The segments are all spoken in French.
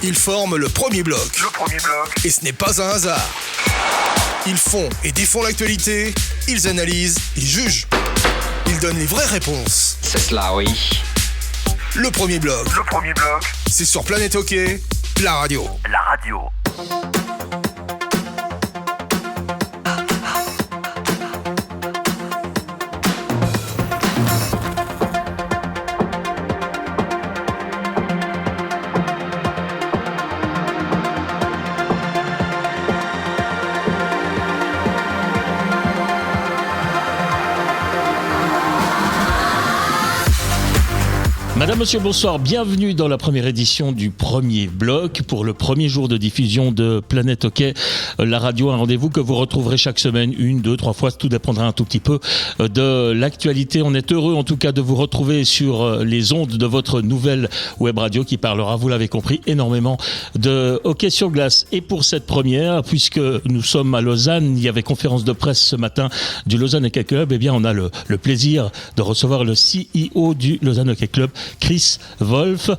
Ils forment le premier bloc. Et ce n'est pas un hasard. Ils font et défont l'actualité, ils analysent, ils jugent. Ils donnent les vraies réponses. C'est cela, oui. Le premier bloc. C'est sur Planète Hockey, la radio. Madame, monsieur, bonsoir. Bienvenue dans la première édition du premier bloc pour le premier jour de diffusion de Planète Hockey, la radio, un rendez-vous que vous retrouverez chaque semaine, 1, 2, 3 fois. Tout dépendra un tout petit peu de l'actualité. On est heureux en tout cas de vous retrouver sur les ondes de votre nouvelle web radio qui parlera, vous l'avez compris, énormément de hockey sur glace. Et pour cette première, puisque nous sommes à Lausanne, il y avait conférence de presse ce matin du Lausanne Hockey Club, eh bien on a le plaisir de recevoir le CEO du Lausanne Hockey Club, Chris Wolf.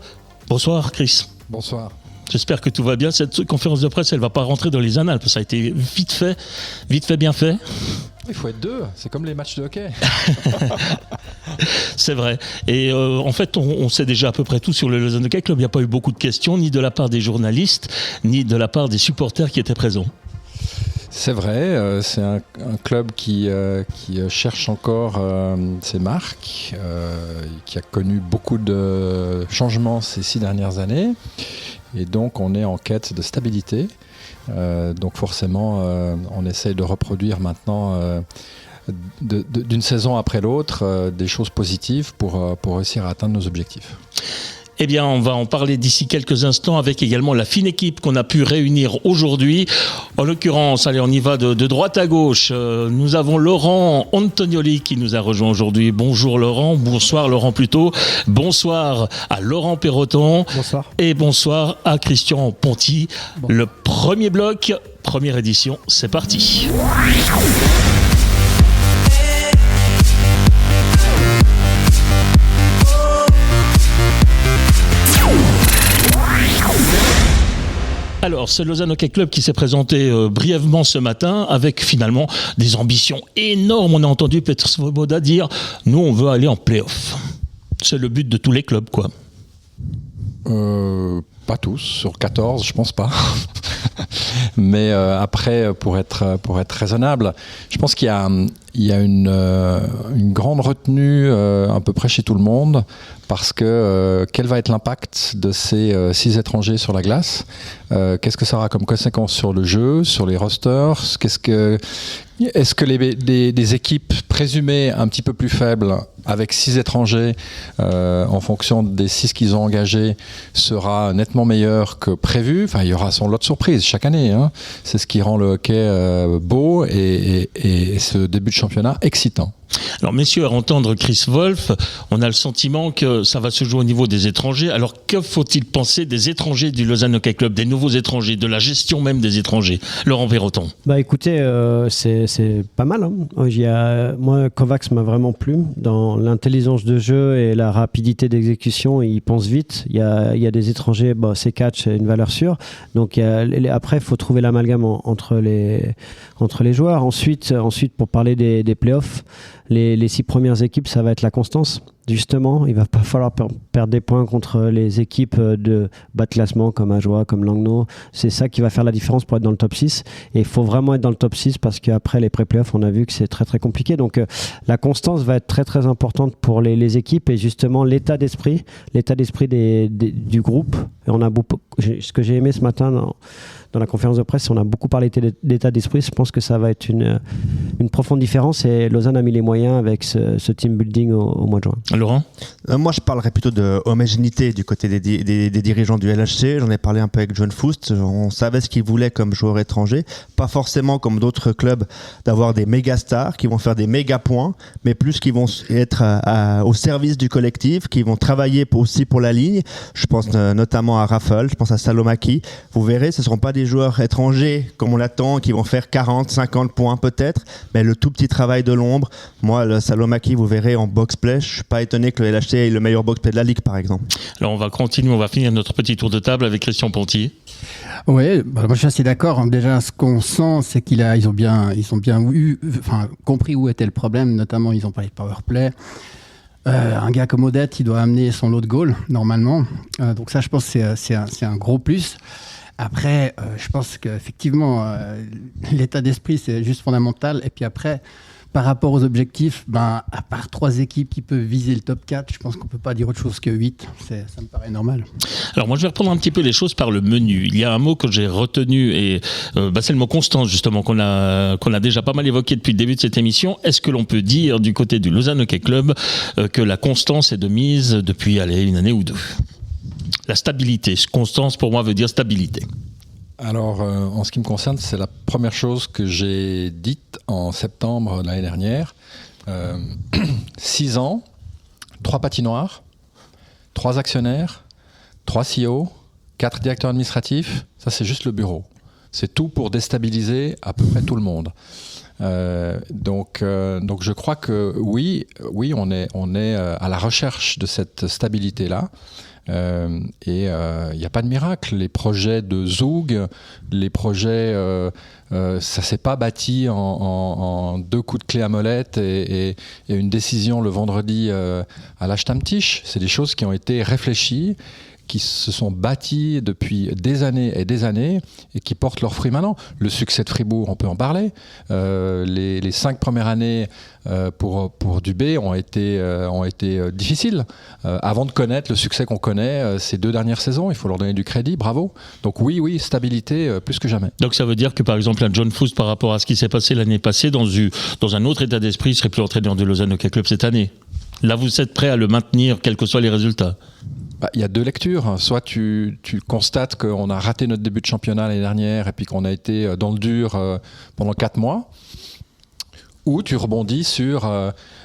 Bonsoir Chris. Bonsoir. J'espère que tout va bien. Cette conférence de presse, elle ne va pas rentrer dans les annales, parce que ça a été vite fait, bien fait. Il faut être deux, c'est comme les matchs de hockey. C'est vrai. Et en fait, on sait déjà à peu près tout sur le Lausanne Hockey Club. Il n'y a pas eu beaucoup de questions, ni de la part des journalistes, ni de la part des supporters qui étaient présents. C'est vrai, c'est un club qui cherche encore ses marques, qui a connu beaucoup de changements ces 6 dernières années. Et donc, on est en quête de stabilité. Donc forcément, on essaye de reproduire maintenant, d'une saison après l'autre, des choses positives pour réussir à atteindre nos objectifs. Eh bien, on va en parler d'ici quelques instants avec également la fine équipe qu'on a pu réunir aujourd'hui. En l'occurrence, allez, on y va de droite à gauche. Nous avons Laurent Antonioli qui nous a rejoint aujourd'hui. Bonjour Laurent, bonsoir Laurent plutôt. Bonsoir à Laurent Perroton. Bonsoir. Et bonsoir à Christian Ponty. Bon. Le premier bloc, première édition, c'est parti. Alors, c'est Lausanne Hockey Club qui s'est présenté brièvement ce matin avec finalement des ambitions énormes. On a entendu Petr Svoboda dire « Nous, on veut aller en play-off ». C'est le but de tous les clubs, quoi. Pas tous, sur 14, je pense pas. Mais après, pour être raisonnable, je pense qu'il y a une grande retenue à peu près chez tout le monde, parce que quel va être l'impact de ces 6 étrangers sur la glace ? Qu'est-ce que ça aura comme conséquence sur le jeu, sur les rosters ? Est-ce que les équipes présumées un petit peu plus faibles, avec 6 étrangers, en fonction des 6 qu'ils ont engagés, sera nettement meilleur que prévu ? Enfin, il y aura son lot de surprises chaque année. Hein. C'est ce qui rend le hockey beau et ce début de championnat excitant. Alors messieurs, à entendre Chris Wolf, on a le sentiment que ça va se jouer au niveau des étrangers. Alors que faut-il penser des étrangers du Lausanne Hockey Club, des nouveaux étrangers, de la gestion même des étrangers ? Laurent Perroton. Bah écoutez, c'est pas mal. Hein. Moi, Kovacs m'a vraiment plu dans l'intelligence de jeu et la rapidité d'exécution. Il pense vite. Il y a des étrangers, c'est catch, c'est une valeur sûre. Donc après, il faut trouver l'amalgame entre les joueurs. Ensuite, pour parler des playoffs, les 6 premières équipes, ça va être la constance. Justement, il va pas falloir perdre des points contre les équipes de bas de classement comme Ajoie, comme Langnau. C'est ça qui va faire la différence pour être dans le top 6. Et il faut vraiment être dans le top 6 parce qu'après les pré-playoffs, on a vu que c'est très très compliqué. Donc la constance va être très très importante pour les équipes et justement l'état d'esprit du groupe. Et ce que j'ai aimé ce matin dans la conférence de presse, on a beaucoup parlé d'état d'esprit. Je pense que ça va être une profonde différence et Lausanne a mis les moyens avec ce team building au mois de juin. Laurent ? Moi, je parlerais plutôt de homogénéité du côté des dirigeants du LHC. J'en ai parlé un peu avec John Foust. On savait ce qu'ils voulaient comme joueurs étrangers. Pas forcément comme d'autres clubs d'avoir des méga stars qui vont faire des méga points, mais plus qui vont être au service du collectif, qui vont travailler aussi pour la ligne. Je pense notamment à Raffel, je pense à Salomaki. Vous verrez, ce ne seront pas des joueurs étrangers comme on l'attend, qui vont faire 40, 50 points peut-être, mais le tout petit travail de l'ombre. Moi, le Salomaki, vous verrez en box-play, je ne suis pas étonné que le LHC ait le meilleur box-play de la Ligue, par exemple. Alors on va continuer, on va finir notre petit tour de table avec Christian Ponty. Oui, moi je suis assez d'accord. Déjà, ce qu'on sent, c'est qu'ils ont bien compris où était le problème. Notamment, ils ont parlé de powerplay. Un gars comme Odette, il doit amener son lot de goal, normalement. Donc ça, je pense que c'est un gros plus. Après, je pense qu'effectivement, l'état d'esprit, c'est juste fondamental. Et puis après, par rapport aux objectifs, à part 3 équipes qui peuvent viser le top 4, je pense qu'on ne peut pas dire autre chose que 8. Ça me paraît normal. Alors moi, je vais reprendre un petit peu les choses par le menu. Il y a un mot que j'ai retenu, et c'est le mot constance, justement, qu'on a déjà pas mal évoqué depuis le début de cette émission. Est-ce que l'on peut dire, du côté du Lausanne Hockey Club, que la constance est de mise depuis, une année ou 2 ? La stabilité. Constance, pour moi, veut dire stabilité. Alors, en ce qui me concerne, c'est la première chose que j'ai dite en septembre de l'année dernière. 6 ans, 3 patinoires, 3 actionnaires, 3 CEO, 4 directeurs administratifs. Ça, c'est juste le bureau. C'est tout pour déstabiliser à peu près tout le monde. Donc je crois que oui, on est à la recherche de cette stabilité-là. Et il n'y a pas de miracle. Les projets de Zug, les projets, ça s'est pas bâti en 2 coups de clé à molette et une décision le vendredi à l'Ashtamtisch. C'est des choses qui ont été réfléchies, qui se sont bâtis depuis des années et qui portent leurs fruits maintenant. Le succès de Fribourg, on peut en parler. Les 5 premières années pour Dubé ont été difficiles. Avant de connaître le succès qu'on connaît ces 2 dernières saisons, il faut leur donner du crédit, bravo. Donc oui, stabilité plus que jamais. Donc ça veut dire que par exemple un John Foust, par rapport à ce qui s'est passé l'année passée, dans un autre état d'esprit, il serait plus entraîneur de Lausanne Hockey Club cette année. Là, vous êtes prêt à le maintenir, quels que soient les résultats ? Il y a 2 lectures. Soit tu constates qu'on a raté notre début de championnat l'année dernière et puis qu'on a été dans le dur pendant 4 mois, ou tu rebondis sur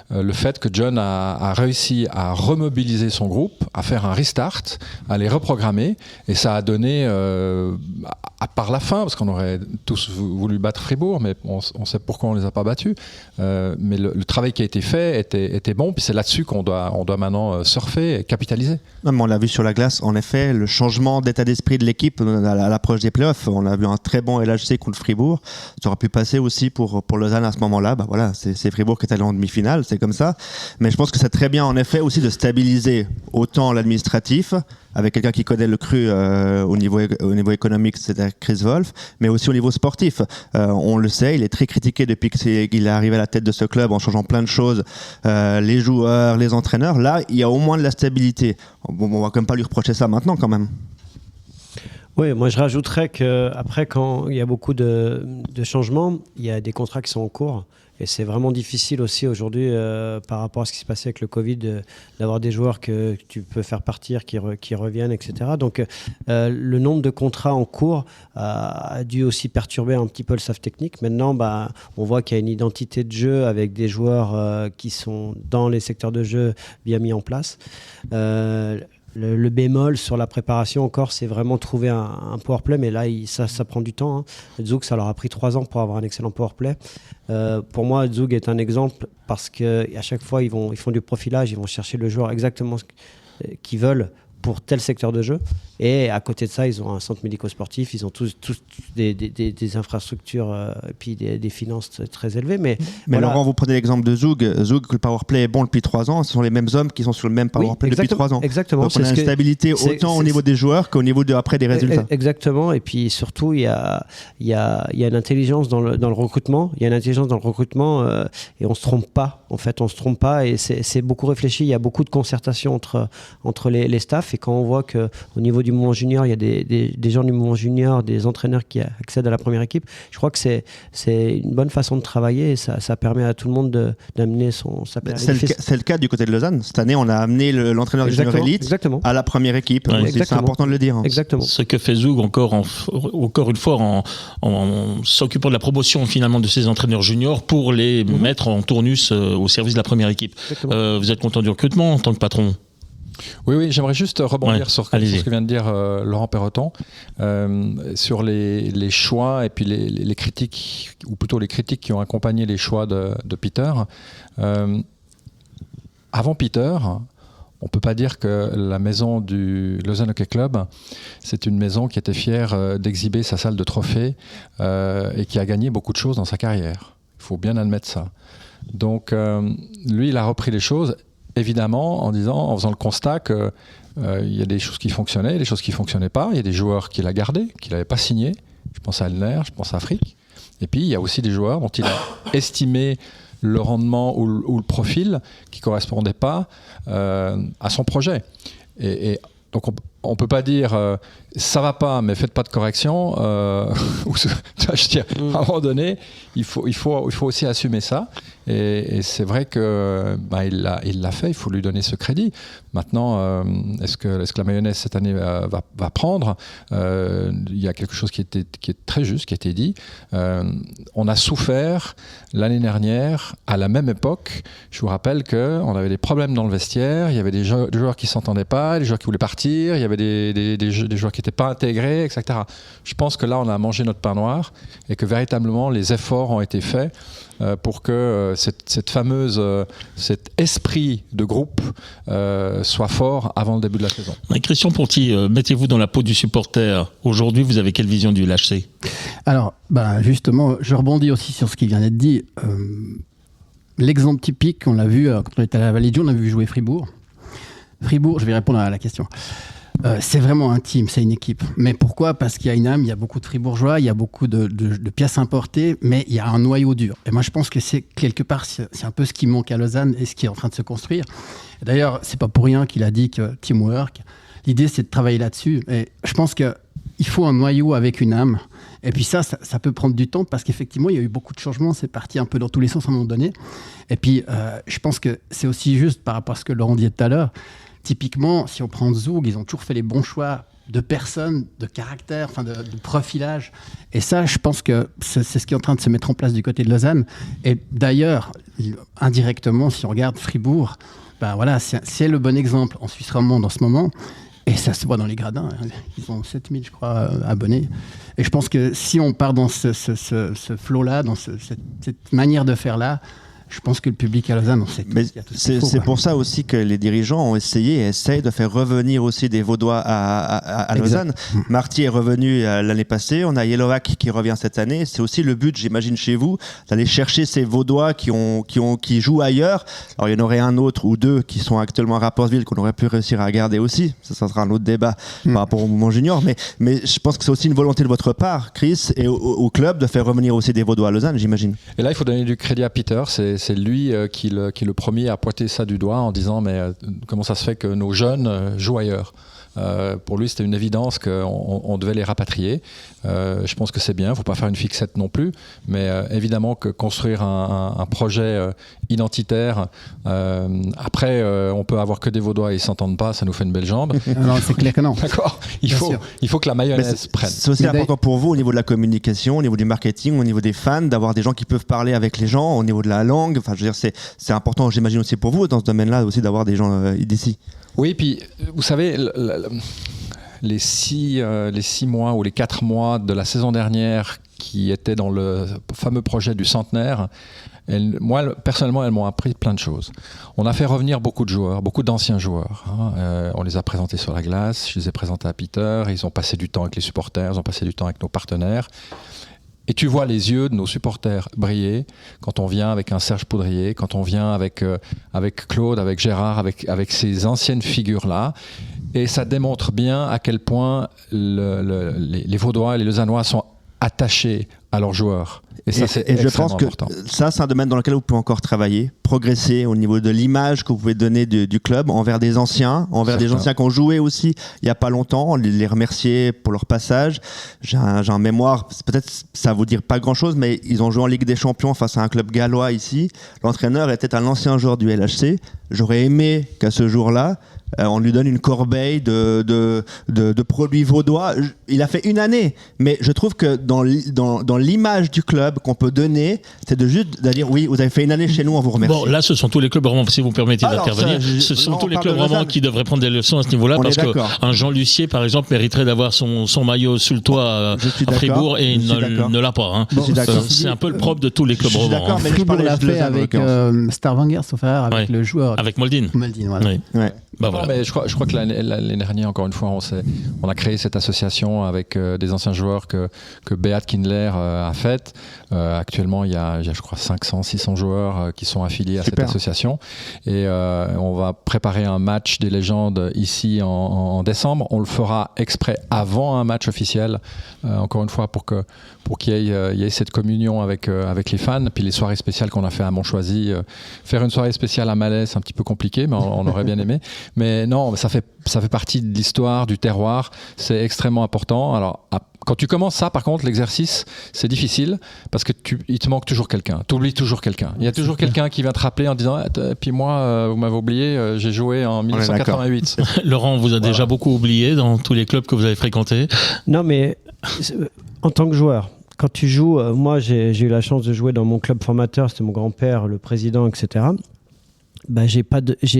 le fait que John a réussi à remobiliser son groupe, à faire un restart, à les reprogrammer, et ça a donné, à part la fin, parce qu'on aurait tous voulu battre Fribourg, mais on sait pourquoi on ne les a pas battus, mais le travail qui a été fait était bon, puis c'est là-dessus qu'on doit maintenant surfer et capitaliser. Non, mais on l'a vu sur la glace, en effet, le changement d'état d'esprit de l'équipe à l'approche des playoffs. On a vu un très bon LHC contre Fribourg. Ça aurait pu passer aussi pour Lausanne à ce moment-là. Voilà, c'est Fribourg qui est allé en demi-finale, c'est comme ça. Mais je pense que c'est très bien, en effet, aussi de stabiliser autant l'administratif, avec quelqu'un qui connaît le cru au niveau économique, c'est Chris Wolf, mais aussi au niveau sportif. On le sait, il est très critiqué depuis qu'il est arrivé à la tête de ce club en changeant plein de choses, les joueurs, les entraîneurs. Là, il y a au moins de la stabilité. Bon, on va quand même pas lui reprocher ça maintenant, quand même. Oui, moi je rajouterais qu'après, quand il y a beaucoup de changements, il y a des contrats qui sont en cours. Et c'est vraiment difficile aussi aujourd'hui, par rapport à ce qui s'est passé avec le Covid, d'avoir des joueurs que tu peux faire partir, qui reviennent, etc. Donc le nombre de contrats en cours a dû aussi perturber un petit peu le staff technique. Maintenant, on voit qu'il y a une identité de jeu avec des joueurs qui sont dans les secteurs de jeu bien mis en place. Le bémol sur la préparation encore, c'est vraiment trouver un powerplay, mais là, ça prend du temps. Zug, ça leur a pris 3 ans pour avoir un excellent powerplay. Pour moi, Zug est un exemple parce qu'à chaque fois, ils font du profilage, ils vont chercher le joueur exactement ce qu'ils veulent pour tel secteur de jeu. Et à côté de ça, ils ont un centre médico-sportif, ils ont tous des infrastructures et puis des finances très élevées. Mais voilà. Laurent, vous prenez l'exemple de Zug. Zug, le powerplay est bon depuis 3 ans. Ce sont les mêmes hommes qui sont sur le même powerplay depuis 3 ans. Exactement. Donc on a une stabilité autant au niveau des joueurs qu'au niveau après des résultats. Exactement. Et puis surtout, il y a une intelligence dans le recrutement. Il y a une intelligence dans le recrutement et on ne se trompe pas. En fait, on ne se trompe pas et c'est beaucoup réfléchi. Il y a beaucoup de concertation entre les staffs. Et quand on voit qu'au niveau du mouvement junior, il y a des gens du mouvement junior, des entraîneurs qui accèdent à la première équipe, je crois que c'est une bonne façon de travailler et ça permet à tout le monde d'amener sa performance. C'est le cas du côté de Lausanne. Cette année, on a amené l'entraîneur du junior élite à la première équipe. Ouais, c'est important de le dire. Exactement. Ce que fait Zug encore une fois en s'occupant de la promotion finalement de ces entraîneurs juniors pour les mettre en tournus au service de la première équipe. Vous êtes content du recrutement en tant que patron ? Oui, j'aimerais juste rebondir sur ce que vient de dire Laurent Perroton, sur les choix et puis les critiques, ou plutôt les critiques qui ont accompagné les choix de Peter. avant Peter, on ne peut pas dire que la maison du Lausanne Hockey Club, c'est une maison qui était fière d'exhiber sa salle de trophées et qui a gagné beaucoup de choses dans sa carrière. Il faut bien admettre ça. Donc, lui, il a repris les choses, évidemment, en faisant le constat qu'il y a des choses qui fonctionnaient, des choses qui ne fonctionnaient pas. Il y a des joueurs qu'il a gardés, qu'il n'avait pas signés. Je pense à Elner, je pense à Frick. Et puis, il y a aussi des joueurs dont il a estimé le rendement ou le profil qui ne correspondait pas à son projet. Et donc, on ne peut pas dire ça va pas, mais faites pas de correction. Je veux dire, à un moment donné, il faut aussi assumer ça. Et c'est vrai que il l'a fait. Il faut lui donner ce crédit. Maintenant, est-ce que la mayonnaise cette année va prendre? Il y a quelque chose qui est très juste, qui a été dit. On a souffert l'année dernière, à la même époque. Je vous rappelle qu'on avait des problèmes dans le vestiaire. Il y avait des joueurs qui s'entendaient pas, des joueurs qui voulaient partir. Il y avait des joueurs qui n'étaient pas intégrés, etc. Je pense que là, on a mangé notre pain noir et que véritablement, les efforts ont été faits pour que cet esprit de groupe soit fort avant le début de la saison. Christian Ponty, mettez-vous dans la peau du supporter. Aujourd'hui, vous avez quelle vision du LHC? Alors, justement, je rebondis aussi sur ce qui vient d'être dit. L'exemple typique, on l'a vu quand on était à la Vallée de Joux, on a vu jouer Fribourg. Fribourg, je vais répondre à la question. C'est vraiment un team, c'est une équipe. Mais pourquoi? Parce qu'il y a une âme, il y a beaucoup de Fribourgeois, il y a beaucoup de pièces importées, mais il y a un noyau dur. Et moi, je pense que c'est quelque part, c'est un peu ce qui manque à Lausanne et ce qui est en train de se construire. Et d'ailleurs, c'est pas pour rien qu'il a dit que teamwork, l'idée, c'est de travailler là-dessus. Et je pense qu'il faut un noyau avec une âme. Et puis ça peut prendre du temps parce qu'effectivement, il y a eu beaucoup de changements. C'est parti un peu dans tous les sens à un moment donné. Et puis, je pense que c'est aussi juste par rapport à ce que Laurent disait tout à l'heure. Typiquement, si on prend Zug, ils ont toujours fait les bons choix de personnes, de caractère, de profilage. Et ça, je pense que c'est ce qui est en train de se mettre en place du côté de Lausanne. Et d'ailleurs, indirectement, si on regarde Fribourg, c'est le bon exemple en Suisse romande en ce moment. Et ça se voit dans les gradins. Ils ont 7000, je crois, abonnés. Et je pense que si on part dans ce flow-là, dans cette manière de faire-là, je pense que le public à Lausanne, on sait qu'il y a tout ce qu'il faut. C'est pour ça aussi que les dirigeants ont essayé et essayent de faire revenir aussi des Vaudois à Lausanne. Marty est revenu l'année passée, on a Yelovak qui revient cette année. C'est aussi le but, j'imagine, chez vous, d'aller chercher ces Vaudois qui jouent ailleurs. Alors il y en aurait un autre ou deux qui sont actuellement à Rapperswil qu'on aurait pu réussir à garder aussi. Ça sera un autre débat par rapport au mouvement junior. Mais je pense que c'est aussi une volonté de votre part, Chris, et au club de faire revenir aussi des Vaudois à Lausanne, j'imagine. Et là, il faut donner du crédit à Peter. C'est lui qui est le premier à pointer ça du doigt en disant mais comment ça se fait que nos jeunes jouent ailleurs. Pour lui, c'était une évidence qu'on devait les rapatrier. Je pense que c'est bien, il ne faut pas faire une fixette non plus, mais évidemment que construire un projet identitaire, après, on peut avoir que des Vaudois et ils ne s'entendent pas, ça nous fait une belle jambe. Non, c'est clair que non. D'accord. Il faut que la mayonnaise prenne. C'est aussi important pour vous au niveau de la communication, au niveau du marketing, au niveau des fans, d'avoir des gens qui peuvent parler avec les gens, au niveau de la langue. Enfin, je veux dire, c'est important, j'imagine aussi pour vous dans ce domaine-là aussi d'avoir des gens d'ici. Oui, puis vous savez, les 6 mois ou les 4 mois de la saison dernière qui étaient dans le fameux projet du centenaire, moi, personnellement, elles m'ont appris plein de choses. On a fait revenir beaucoup de joueurs, beaucoup d'anciens joueurs. On les a présentés sur la glace, je les ai présentés à Peter, ils ont passé du temps avec les supporters, ils ont passé du temps avec nos partenaires. Et tu vois les yeux de nos supporters briller quand on vient avec un Serge Poudrier, quand on vient avec Claude, avec Gérard, avec ces anciennes figures-là. Et ça démontre bien à quel point les Vaudois et les Lausannois sont attachés à leurs joueurs. Et ça, c'est extrêmement important. Je pense que ça, c'est un domaine dans lequel vous pouvez encore travailler, progresser au niveau de l'image que vous pouvez donner du club envers des anciens, des anciens qui ont joué aussi il n'y a pas longtemps, les remercier pour leur passage. J'ai un mémoire, peut-être ça vous dire pas grand-chose, mais ils ont joué en Ligue des Champions face à un club gallois ici. L'entraîneur était un ancien joueur du LHC. J'aurais aimé qu'à ce jour-là, on lui donne une corbeille de produits vaudois. Il a fait une année, mais je trouve que dans l'image du club qu'on peut donner, c'est de juste dire oui, vous avez fait une année chez nous, on vous remercie. Bon, là, ce sont tous les clubs romans, si vous me permettez d'intervenir. Ce sont tous les clubs romans qui devraient prendre des leçons à ce niveau-là, parce qu'un Jean Lucier, par exemple, mériterait d'avoir son maillot sous le toit à Fribourg et il ne l'a pas. Hein. C'est un peu le propre de tous les clubs romans. Fribourg l'a fait avec Stavanger, sauf erreur, avec le joueur. Avec Moldin. Voilà. Oui. Bah voilà. Mais je crois que l'année dernière, encore une fois, on a créé cette association avec des anciens joueurs que Beat Kindler a faite. Actuellement, il y a, je crois, 500-600 joueurs qui sont affiliés à cette association. Et on va préparer un match des légendes ici en décembre. On le fera exprès avant un match officiel, encore une fois, pour qu'il y ait cette communion avec les fans. Puis les soirées spéciales qu'on a fait à Montchoisy. Faire une soirée spéciale à Malais, c'est un petit peu compliqué, mais on aurait bien aimé. Mais non, ça fait partie de l'histoire, du terroir. C'est extrêmement important. Alors, quand tu commences ça, par contre, l'exercice, c'est difficile parce que il te manque toujours quelqu'un. Tu oublies toujours quelqu'un. Il y a toujours quelqu'un qui vient te rappeler en disant puis moi, vous m'avez oublié, j'ai joué en 1988. Laurent, vous a déjà beaucoup oublié dans tous les clubs que vous avez fréquentés. Non, mais en tant que joueur, quand tu joues, moi, j'ai eu la chance de jouer dans mon club formateur. C'était mon grand-père, le président, etc. Bah,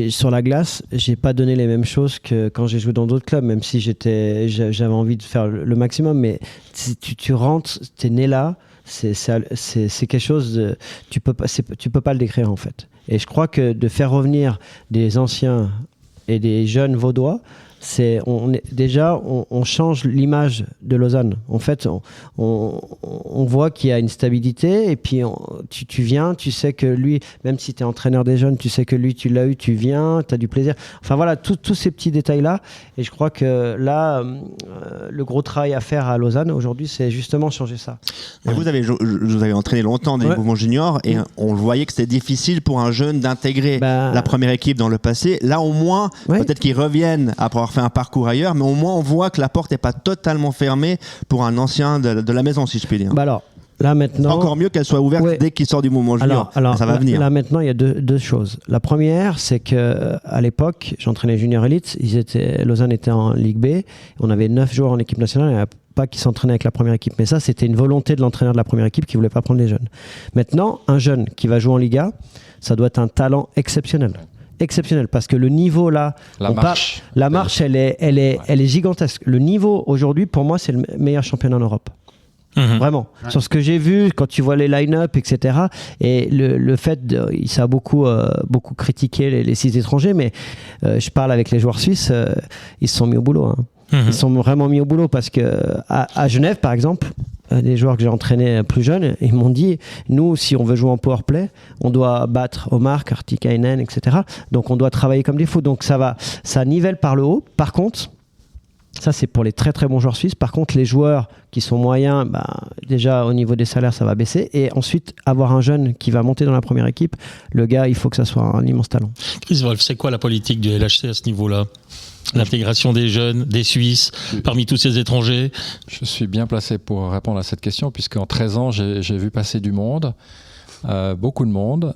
sur la glace, j'ai pas donné les mêmes choses que quand j'ai joué dans d'autres clubs, même si j'avais envie de faire le maximum. Mais tu rentres, t'es né là, c'est quelque chose tu peux pas le décrire en fait. Et je crois que de faire revenir des anciens et des jeunes vaudois, on change l'image de Lausanne. En fait, on voit qu'il y a une stabilité et puis tu viens, tu sais que lui, même si tu es entraîneur des jeunes, tu sais que lui, tu l'as eu, tu viens, tu as du plaisir. Enfin voilà, tous ces petits détails-là. Et je crois que là, le gros travail à faire à Lausanne aujourd'hui, c'est justement changer ça. Et vous avez entraîné longtemps des mouvements juniors et on le voyait que c'était difficile pour un jeune d'intégrer la première équipe dans le passé. Là, au moins, peut-être qu'ils reviennent après avoir fait un parcours ailleurs, mais au moins on voit que la porte n'est pas totalement fermée pour un ancien de la maison, si je puis dire. Bah alors, là maintenant, encore mieux qu'elle soit ouverte dès qu'il sort du mouvement junior. Alors, ça va venir. Là maintenant, il y a deux choses. La première, c'est que à l'époque, j'entraînais Junior Elite. Lausanne était en Ligue B. On avait 9 joueurs en équipe nationale. Il n'y avait pas qui s'entraînaient avec la première équipe. Mais ça, c'était une volonté de l'entraîneur de la première équipe qui voulait pas prendre les jeunes. Maintenant, un jeune qui va jouer en Liga, ça doit être un talent exceptionnel, parce que le niveau là, la marche elle est gigantesque. Le niveau aujourd'hui, pour moi, c'est le meilleur championnat en Europe. Vraiment. Sur ce que j'ai vu, quand tu vois les line-up, etc. Et le fait, ça a beaucoup critiqué les 6 étrangers, mais je parle avec les joueurs suisses, ils se sont mis au boulot. Hein. Ils sont vraiment mis au boulot parce que à Genève, par exemple, des joueurs que j'ai entraînés plus jeunes, ils m'ont dit, nous, si on veut jouer en powerplay, on doit battre Omar, Kartikainen, etc. Donc on doit travailler comme des fous. Donc ça nivelle par le haut. Par contre, ça c'est pour les très très bons joueurs suisses. Par contre, les joueurs qui sont moyens, déjà au niveau des salaires, ça va baisser. Et ensuite, avoir un jeune qui va monter dans la première équipe, le gars, il faut que ça soit un immense talent. Chris Wolf, c'est quoi la politique du LHC à ce niveau-là ? L'intégration des jeunes, des Suisses, parmi tous ces étrangers? Je suis bien placé pour répondre à cette question, puisqu'en 13 ans, j'ai vu passer du monde, beaucoup de monde,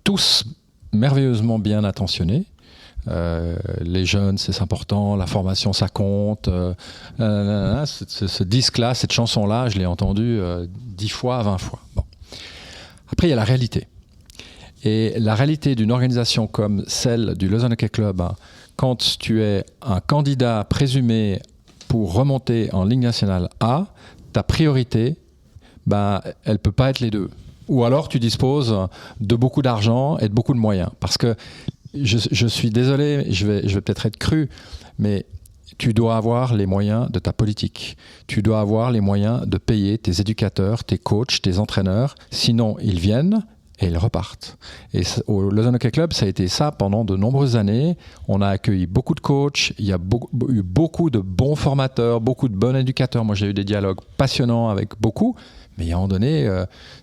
tous merveilleusement bien intentionnés. Les jeunes, c'est important, la formation, ça compte. Ce disque-là, cette chanson-là, je l'ai entendue 10 fois, 20 fois. Bon. Après, il y a la réalité. Et la réalité d'une organisation comme celle du Lausanne Hockey Club, quand tu es un candidat présumé pour remonter en Ligue nationale A, ta priorité, elle ne peut pas être les deux. Ou alors tu disposes de beaucoup d'argent et de beaucoup de moyens. Parce que, je suis désolé, je vais peut-être être cru, mais tu dois avoir les moyens de ta politique. Tu dois avoir les moyens de payer tes éducateurs, tes coachs, tes entraîneurs. Sinon, ils viennent et ils repartent. Et au Lausanne Hockey Club, ça a été ça pendant de nombreuses années. On a accueilli beaucoup de coachs, il y a eu beaucoup de bons formateurs, beaucoup de bons éducateurs. Moi, j'ai eu des dialogues passionnants avec beaucoup. Mais à un moment donné,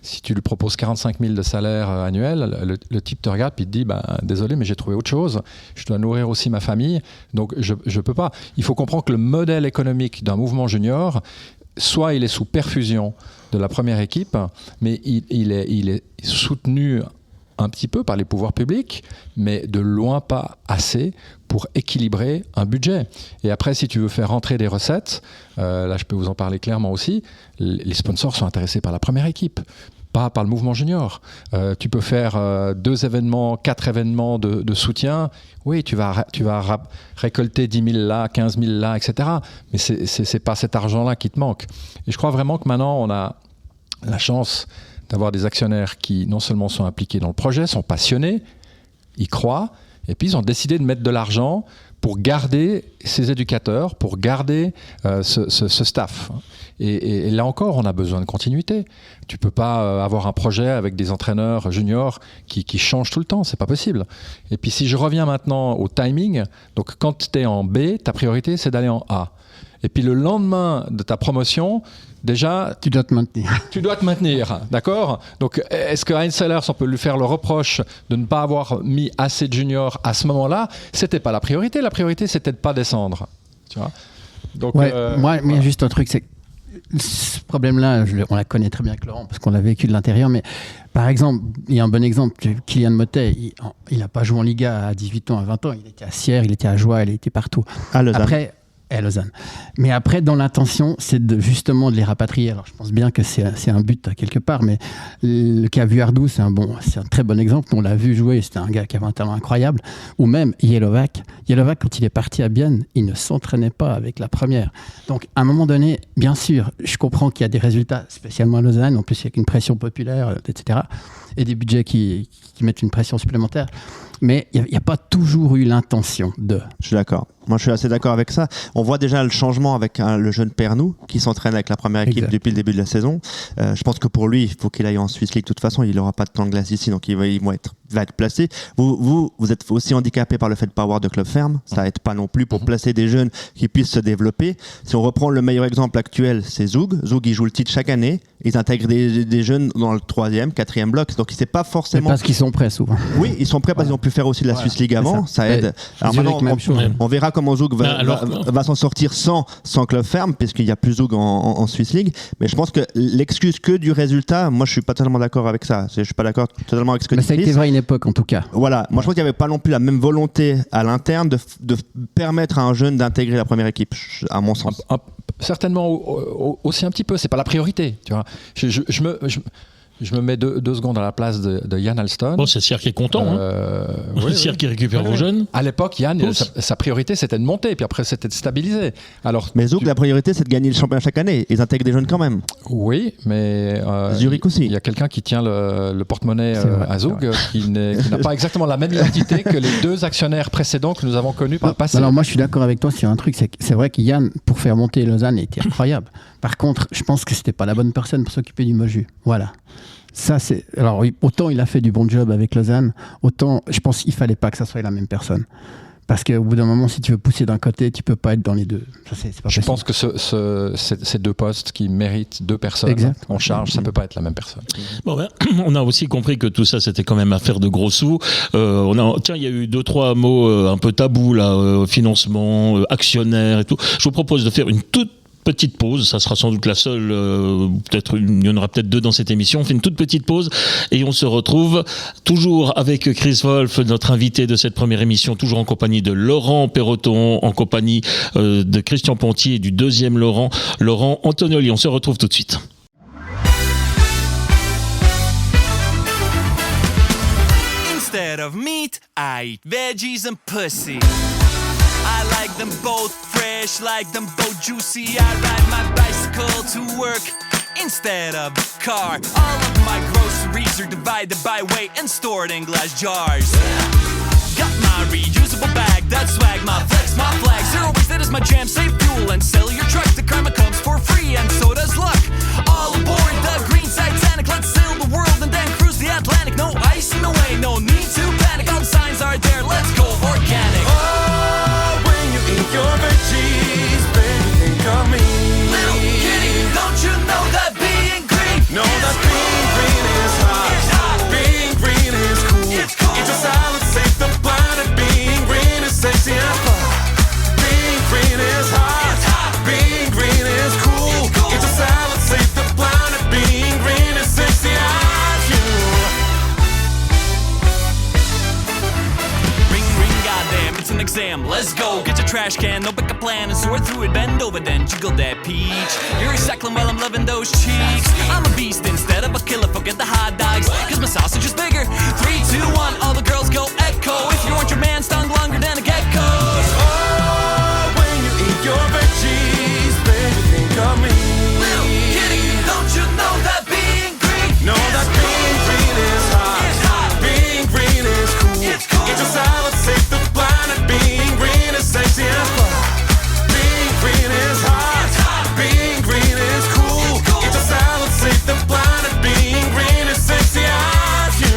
si tu lui proposes 45 000 de salaire annuel, le type te regarde et te dit désolé, mais j'ai trouvé autre chose. Je dois nourrir aussi ma famille. Donc, je ne peux pas. Il faut comprendre que le modèle économique d'un mouvement junior, soit il est sous perfusion de la première équipe, mais il est soutenu un petit peu par les pouvoirs publics, mais de loin pas assez pour équilibrer un budget. Et après, si tu veux faire rentrer des recettes, là je peux vous en parler clairement aussi, les sponsors sont intéressés par la première équipe, pas par le mouvement junior. Tu peux faire 2 événements, 4 événements de soutien. Oui, tu vas récolter 10 000 là, 15 000 là, etc. Mais c'est pas cet argent-là qui te manque. Et je crois vraiment que maintenant, on a la chance d'avoir des actionnaires qui non seulement sont impliqués dans le projet, sont passionnés, y croient, et puis ils ont décidé de mettre de l'argent pour garder ces éducateurs, pour garder ce staff. Et là encore, on a besoin de continuité. Tu ne peux pas avoir un projet avec des entraîneurs juniors qui changent tout le temps, c'est pas possible. Et puis si je reviens maintenant au timing, donc quand tu es en B, ta priorité c'est d'aller en A. Et puis le lendemain de ta promotion, déjà... Tu dois te maintenir. Tu dois te maintenir, d'accord ? Donc, est-ce que Heinz Sellers, on peut lui faire le reproche de ne pas avoir mis assez de juniors à ce moment-là ? C'était pas la priorité. La priorité, c'était de ne pas descendre. Tu vois ? Donc, ouais, voilà. il y a juste un truc, c'est que ce problème-là, on la connaît très bien avec Laurent, parce qu'on l'a vécu de l'intérieur, mais par exemple, il y a un bon exemple, Kylian Motet, il n'a pas joué en Liga à 18 ans, à 20 ans, il était à Sierre, il était à Joie, il était partout. À Lausanne. Après, à Lausanne. Mais après, dans l'intention, c'est justement de les rapatrier. Alors, je pense bien que c'est un but quelque part, mais le cas Vuardou, c'est un très bon exemple. On l'a vu jouer, c'était un gars qui avait un talent incroyable. Ou même Jelovac. Jelovac, quand il est parti à Bienne, il ne s'entraînait pas avec la première. Donc, à un moment donné, bien sûr, je comprends qu'il y a des résultats, spécialement à Lausanne. En plus, il y a une pression populaire, etc. Et des budgets qui mettent une pression supplémentaire. Mais il n'y a pas toujours eu l'intention de... Je suis d'accord. Moi, je suis assez d'accord avec ça. On voit déjà le changement avec le jeune Pernou qui s'entraîne avec la première équipe depuis le début de la saison. Je pense que pour lui, il faut qu'il aille en Swiss League. De toute façon, il n'aura pas de temps de glace ici, donc il va être placé. Vous êtes aussi handicapé par le fait de ne pas avoir de club ferme. Ça n'aide pas non plus pour placer des jeunes qui puissent se développer. Si on reprend le meilleur exemple actuel, c'est Zug. Zug, il joue le titre chaque année. Ils intègrent des jeunes dans le 3e, 4e bloc. Donc, c'est pas forcément... Parce qu'ils sont prêts souvent. Oui, ils sont prêts parce qu'ils ont pu faire aussi de la Swiss League avant. Ça aide. Alors maintenant, on verra comment Zug va s'en sortir sans club ferme, puisqu'il n'y a plus Zug en Swiss League. Mais je pense que l'excuse que du résultat, moi je suis pas totalement d'accord avec ça. Je suis pas d'accord totalement avec ce que tu dis. Mais ça a été vrai à une époque en tout cas. Voilà, moi je pense qu'il n'y avait pas non plus la même volonté à l'interne de permettre à un jeune d'intégrer la première équipe, à mon sens. Certainement aussi un petit peu, c'est pas la priorité. Tu vois. Je me mets 2 secondes à la place de Jan Alston. Bon, c'est Sierre qui est content. C'est Sierre qui récupère vos jeunes. À l'époque, Jan, sa priorité, c'était de monter, puis après, c'était de stabiliser. Alors, mais Zug, la priorité, c'est de gagner le championnat chaque année. Ils intègrent des jeunes quand même. Oui, mais Zurich aussi. Il y a quelqu'un qui tient le porte-monnaie à Zug, qui n'a pas exactement la même identité que les 2 actionnaires précédents que nous avons connus par le passé. Alors moi, je suis d'accord avec toi sur un truc. C'est vrai que Jan, pour faire monter Lausanne, était incroyable. Par contre, je pense que c'était pas la bonne personne pour s'occuper du Moju. Voilà. Ça, c'est... Alors, autant il a fait du bon job avec Lausanne, autant je pense qu'il fallait pas que ça soit la même personne. Parce qu'au bout d'un moment, si tu veux pousser d'un côté, tu peux pas être dans les deux. Ça, c'est pas possible. Je pense que ces 2 postes qui méritent 2 personnes en charge, ça peut pas être la même personne. Bon, on a aussi compris que tout ça, c'était quand même affaire de gros sous. Tiens, il y a eu 2-3 mots un peu tabous là, financement, actionnaire et tout. Je vous propose de faire une toute petite pause, ça sera sans doute la seule, il y en aura peut-être 2 dans cette émission. On fait une toute petite pause et on se retrouve toujours avec Chris Wolf, notre invité de cette première émission, toujours en compagnie de Laurent Perroton, en compagnie de Christian Pontier et du 2e Laurent Antonioli. On se retrouve tout de suite. Instead of meat, I eat veggies and pussy. I like them both fresh, like them both juicy. I ride my bicycle to work instead of a car. All of my groceries are divided by weight and stored in glass jars. Got my reusable bag, that swag, my flex, my flag. Zero waste, that is my jam. Save fuel and sell your truck. The karma comes for free and so does luck. All aboard the green Titanic. Let's sail the world and then cruise the Atlantic. No ice in the way, no need to panic. All the signs are there, let's go organic. Eat your veggies, baby, think of me. Little kitty, don't you know that being green? Know that being green is hot. It's hot. Being green is cool. It's cool. Eat your salad, save the planet. Being green is sexy and fun. Being green is hot. It's hot. Being trash can. No pick a plan and sort through it, bend over then jiggle that peach. You're recycling while I'm loving those cheeks. I'm a beast instead of a killer, forget the hot dogs, cause my sausage is bigger. 3, 2, 1, all the girls go echo. If you want your man stung longer than a gecko. Oh, when you eat your veggies, baby, think of me. Little kitty, don't you know that being green? Know that being green is hot. It's hot. Being green is cool. It's cool. Get your salad, save the planet. Being green is sexy and fun. Being green is hot. It's hot. Being green is cool. It's cool. Get your salad, save the planet. Being green is sexy as you.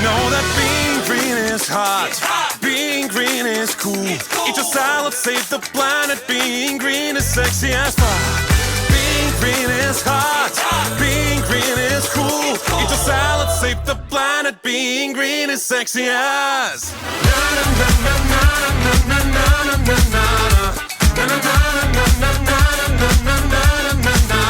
Know that being green is hot. Being green is cool. Eat your salad, save the planet. Being green is sexy as fuck. Being green is hot. Being green is cool. Eat your salad, save the planet. Being green is sexy as. Na na na na na na na na na na na. Na na na na na na na na na na na na.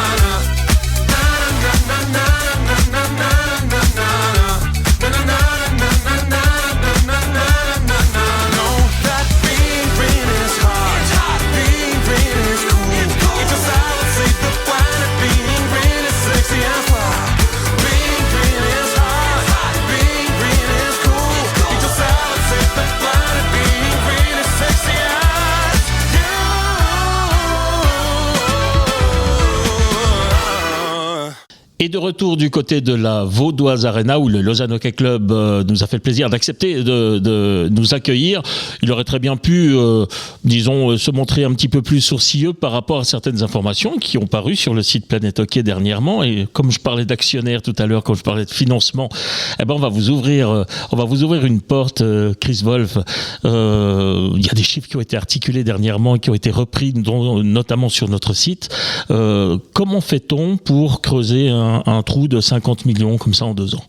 Et de retour du côté de la Vaudoise Arena où le Lausanne Hockey Club nous a fait le plaisir d'accepter de nous accueillir. Il aurait très bien pu, disons, se montrer un petit peu plus sourcilleux par rapport à certaines informations qui ont paru sur le site Planète Hockey dernièrement. Et comme je parlais d'actionnaires tout à l'heure, comme je parlais de financement, eh ben on va vous ouvrir une porte, Chris Wolf. Il y a des chiffres qui ont été articulés dernièrement et qui ont été repris, notamment sur notre site. Comment fait-on pour creuser un trou de 50 millions comme ça en 2 ans?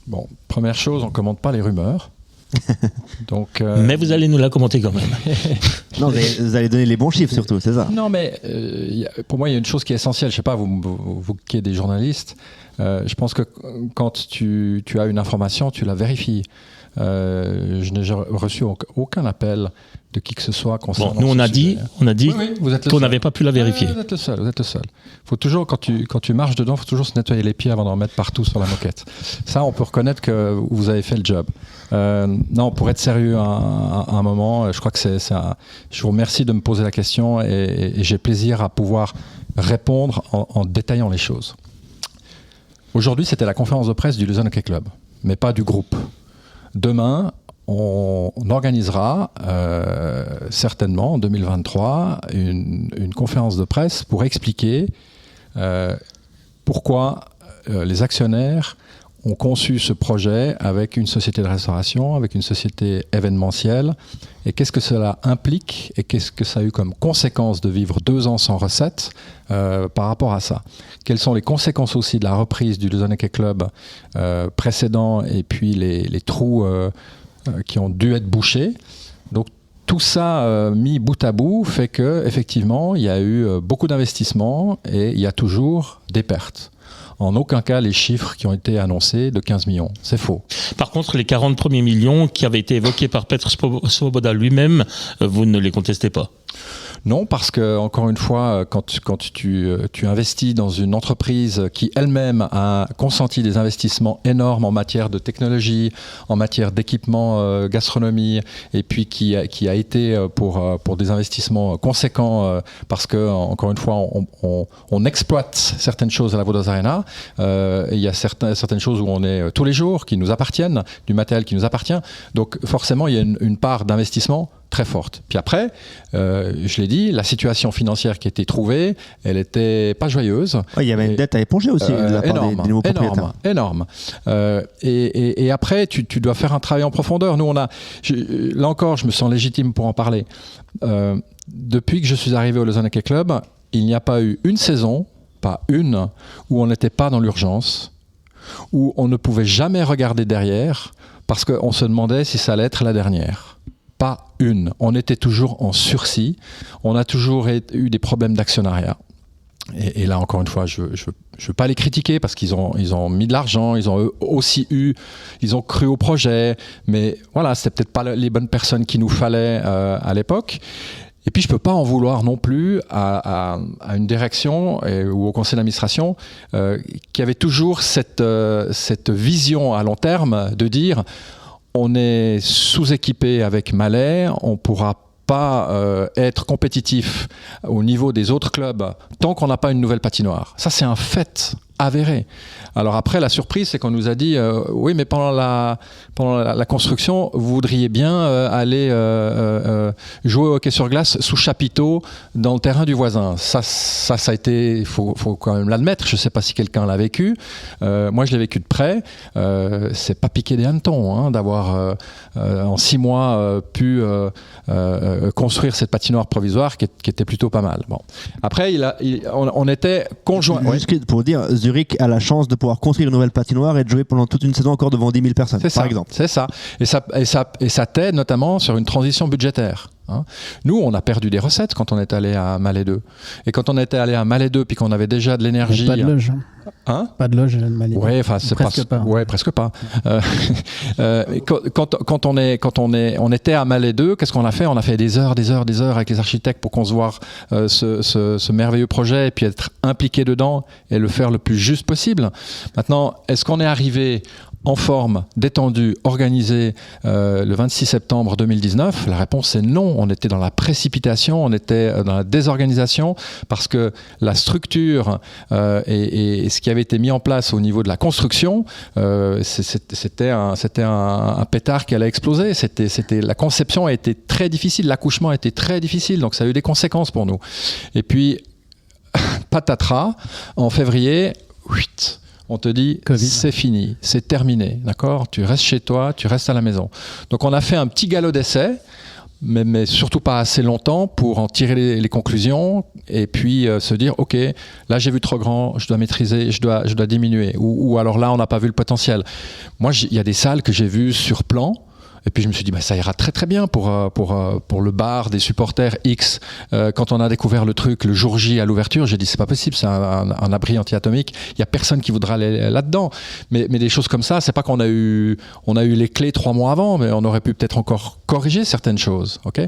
Bon, première chose, on ne commente pas les rumeurs. Donc, mais vous allez nous la commenter quand même. Non, mais vous allez donner les bons chiffres surtout, c'est ça? Non, mais pour moi, il y a une chose qui est essentielle. Je ne sais pas, vous qui êtes des journalistes, je pense que quand tu as une information, tu la vérifies. Je n'ai reçu aucun appel de qui que ce soit concernant. Bon, nous on a dit oui, qu'on n'avait pas pu la vérifier. Vous êtes le seul. Faut toujours, quand tu marches dedans, il faut toujours se nettoyer les pieds avant d'en mettre partout sur la moquette. Ça, on peut reconnaître que vous avez fait le job. Non, pour être sérieux un moment, je crois que je vous remercie de me poser la question et j'ai plaisir à pouvoir répondre en détaillant les choses. Aujourd'hui, c'était la conférence de presse du Lausanne Hockey Club, mais pas du groupe. Demain, on organisera certainement en 2023 une conférence de presse pour expliquer pourquoi les actionnaires ont conçu ce projet avec une société de restauration, avec une société événementielle, et qu'est-ce que cela implique et qu'est-ce que ça a eu comme conséquence de vivre 2 ans sans recettes par rapport à ça. Quelles sont les conséquences aussi de la reprise du Lausanne Hockey Club précédent et puis les trous qui ont dû être bouchés. Donc tout ça mis bout à bout fait qu'effectivement il y a eu beaucoup d'investissements et il y a toujours des pertes. En aucun cas les chiffres qui ont été annoncés de 15 millions. C'est faux. Par contre, les 40 premiers millions qui avaient été évoqués par Petr Svoboda lui-même, vous ne les contestez pas? Non, parce que encore une fois, quand tu investis dans une entreprise qui elle-même a consenti des investissements énormes en matière de technologie, en matière d'équipement gastronomie, et puis qui a été pour des investissements conséquents, parce que encore une fois, on exploite certaines choses à la Vaudoise Arena. Il y a certaines choses où on est tous les jours, qui nous appartiennent, du matériel qui nous appartient. Donc forcément, il y a une part d'investissement très forte. Puis après, je l'ai dit, la situation financière qui a été trouvée, elle n'était pas joyeuse. Ouais, il y avait une dette à éponger aussi de la part des nouveaux propriétaires. Énorme. Et après, tu dois faire un travail en profondeur. Nous, là encore, je me sens légitime pour en parler. Depuis que je suis arrivé au Lausanne Hockey Club, il n'y a pas eu une saison, pas une, où on n'était pas dans l'urgence, où on ne pouvait jamais regarder derrière, parce qu'on se demandait si ça allait être la dernière. Pas une. On était toujours en sursis. On a toujours eu des problèmes d'actionnariat. Et là, encore une fois, je veux pas les critiquer parce qu'ils ont mis de l'argent, ils ont cru au projet, mais voilà, c'était peut-être pas les bonnes personnes qu'il nous fallait à l'époque. Et puis, je peux pas en vouloir non plus à une direction ou au conseil d'administration qui avait toujours cette vision à long terme de dire on est sous-équipé avec Malais, on pourra pas être compétitif au niveau des autres clubs tant qu'on n'a pas une nouvelle patinoire. Ça, c'est un fait avéré. Alors après, la surprise, c'est qu'on nous a dit oui, mais pendant la construction, vous voudriez bien aller jouer au hockey sur glace sous chapiteau dans le terrain du voisin. Ça a été, il faut quand même l'admettre. Je ne sais pas si quelqu'un l'a vécu. Moi, je l'ai vécu de près. C'est pas piqué des hannetons d'avoir en 6 mois pu construire cette patinoire provisoire qui était plutôt pas mal. Bon. Après, on était conjoints. Juste pour dire, Zurich a la chance de pouvoir construire une nouvelle patinoire et de jouer pendant toute une saison encore devant 10 000 personnes, par exemple. C'est ça. Et ça t'aide notamment sur une transition budgétaire. Nous, on a perdu des recettes quand on est allé à Malais 2. Et quand on était allé à Malais 2, puis qu'on avait déjà de l'énergie... Pas de loge. Pas de loge à Malais 2. Ouais, enfin, c'est presque pas. Ouais, presque pas. Quand on était à Malais 2, qu'est-ce qu'on a fait ? On a fait des heures avec les architectes pour concevoir ce merveilleux projet et puis être impliqué dedans et le faire le plus juste possible. Maintenant, est-ce qu'on est arrivé en forme, détendu, organisé le 26 septembre 2019 ? La réponse est non. On était dans la précipitation, on était dans la désorganisation parce que la structure et ce qui avait été mis en place au niveau de la construction, c'était un pétard qui allait exploser. La conception a été très difficile, l'accouchement a été très difficile, donc ça a eu des conséquences pour nous. Et puis, patatras, en février, on te dit Covid. C'est fini, c'est terminé, d'accord ? Tu restes chez toi, tu restes à la maison. Donc on a fait un petit galop d'essai, mais surtout pas assez longtemps pour en tirer les conclusions et puis se dire ok, là j'ai vu trop grand, je dois maîtriser, je dois diminuer. Ou alors là on n'a pas vu le potentiel. Moi il y a des salles que j'ai vues sur plan. Et puis je me suis dit, ça ira très très bien pour le bar des supporters X. Quand on a découvert le truc le jour J à l'ouverture, j'ai dit, c'est pas possible, c'est un abri anti-atomique. Il y a personne qui voudra aller là-dedans. Mais des choses comme ça, c'est pas qu'on a eu les clés 3 mois avant, mais on aurait pu peut-être encore corriger certaines choses. Okay ?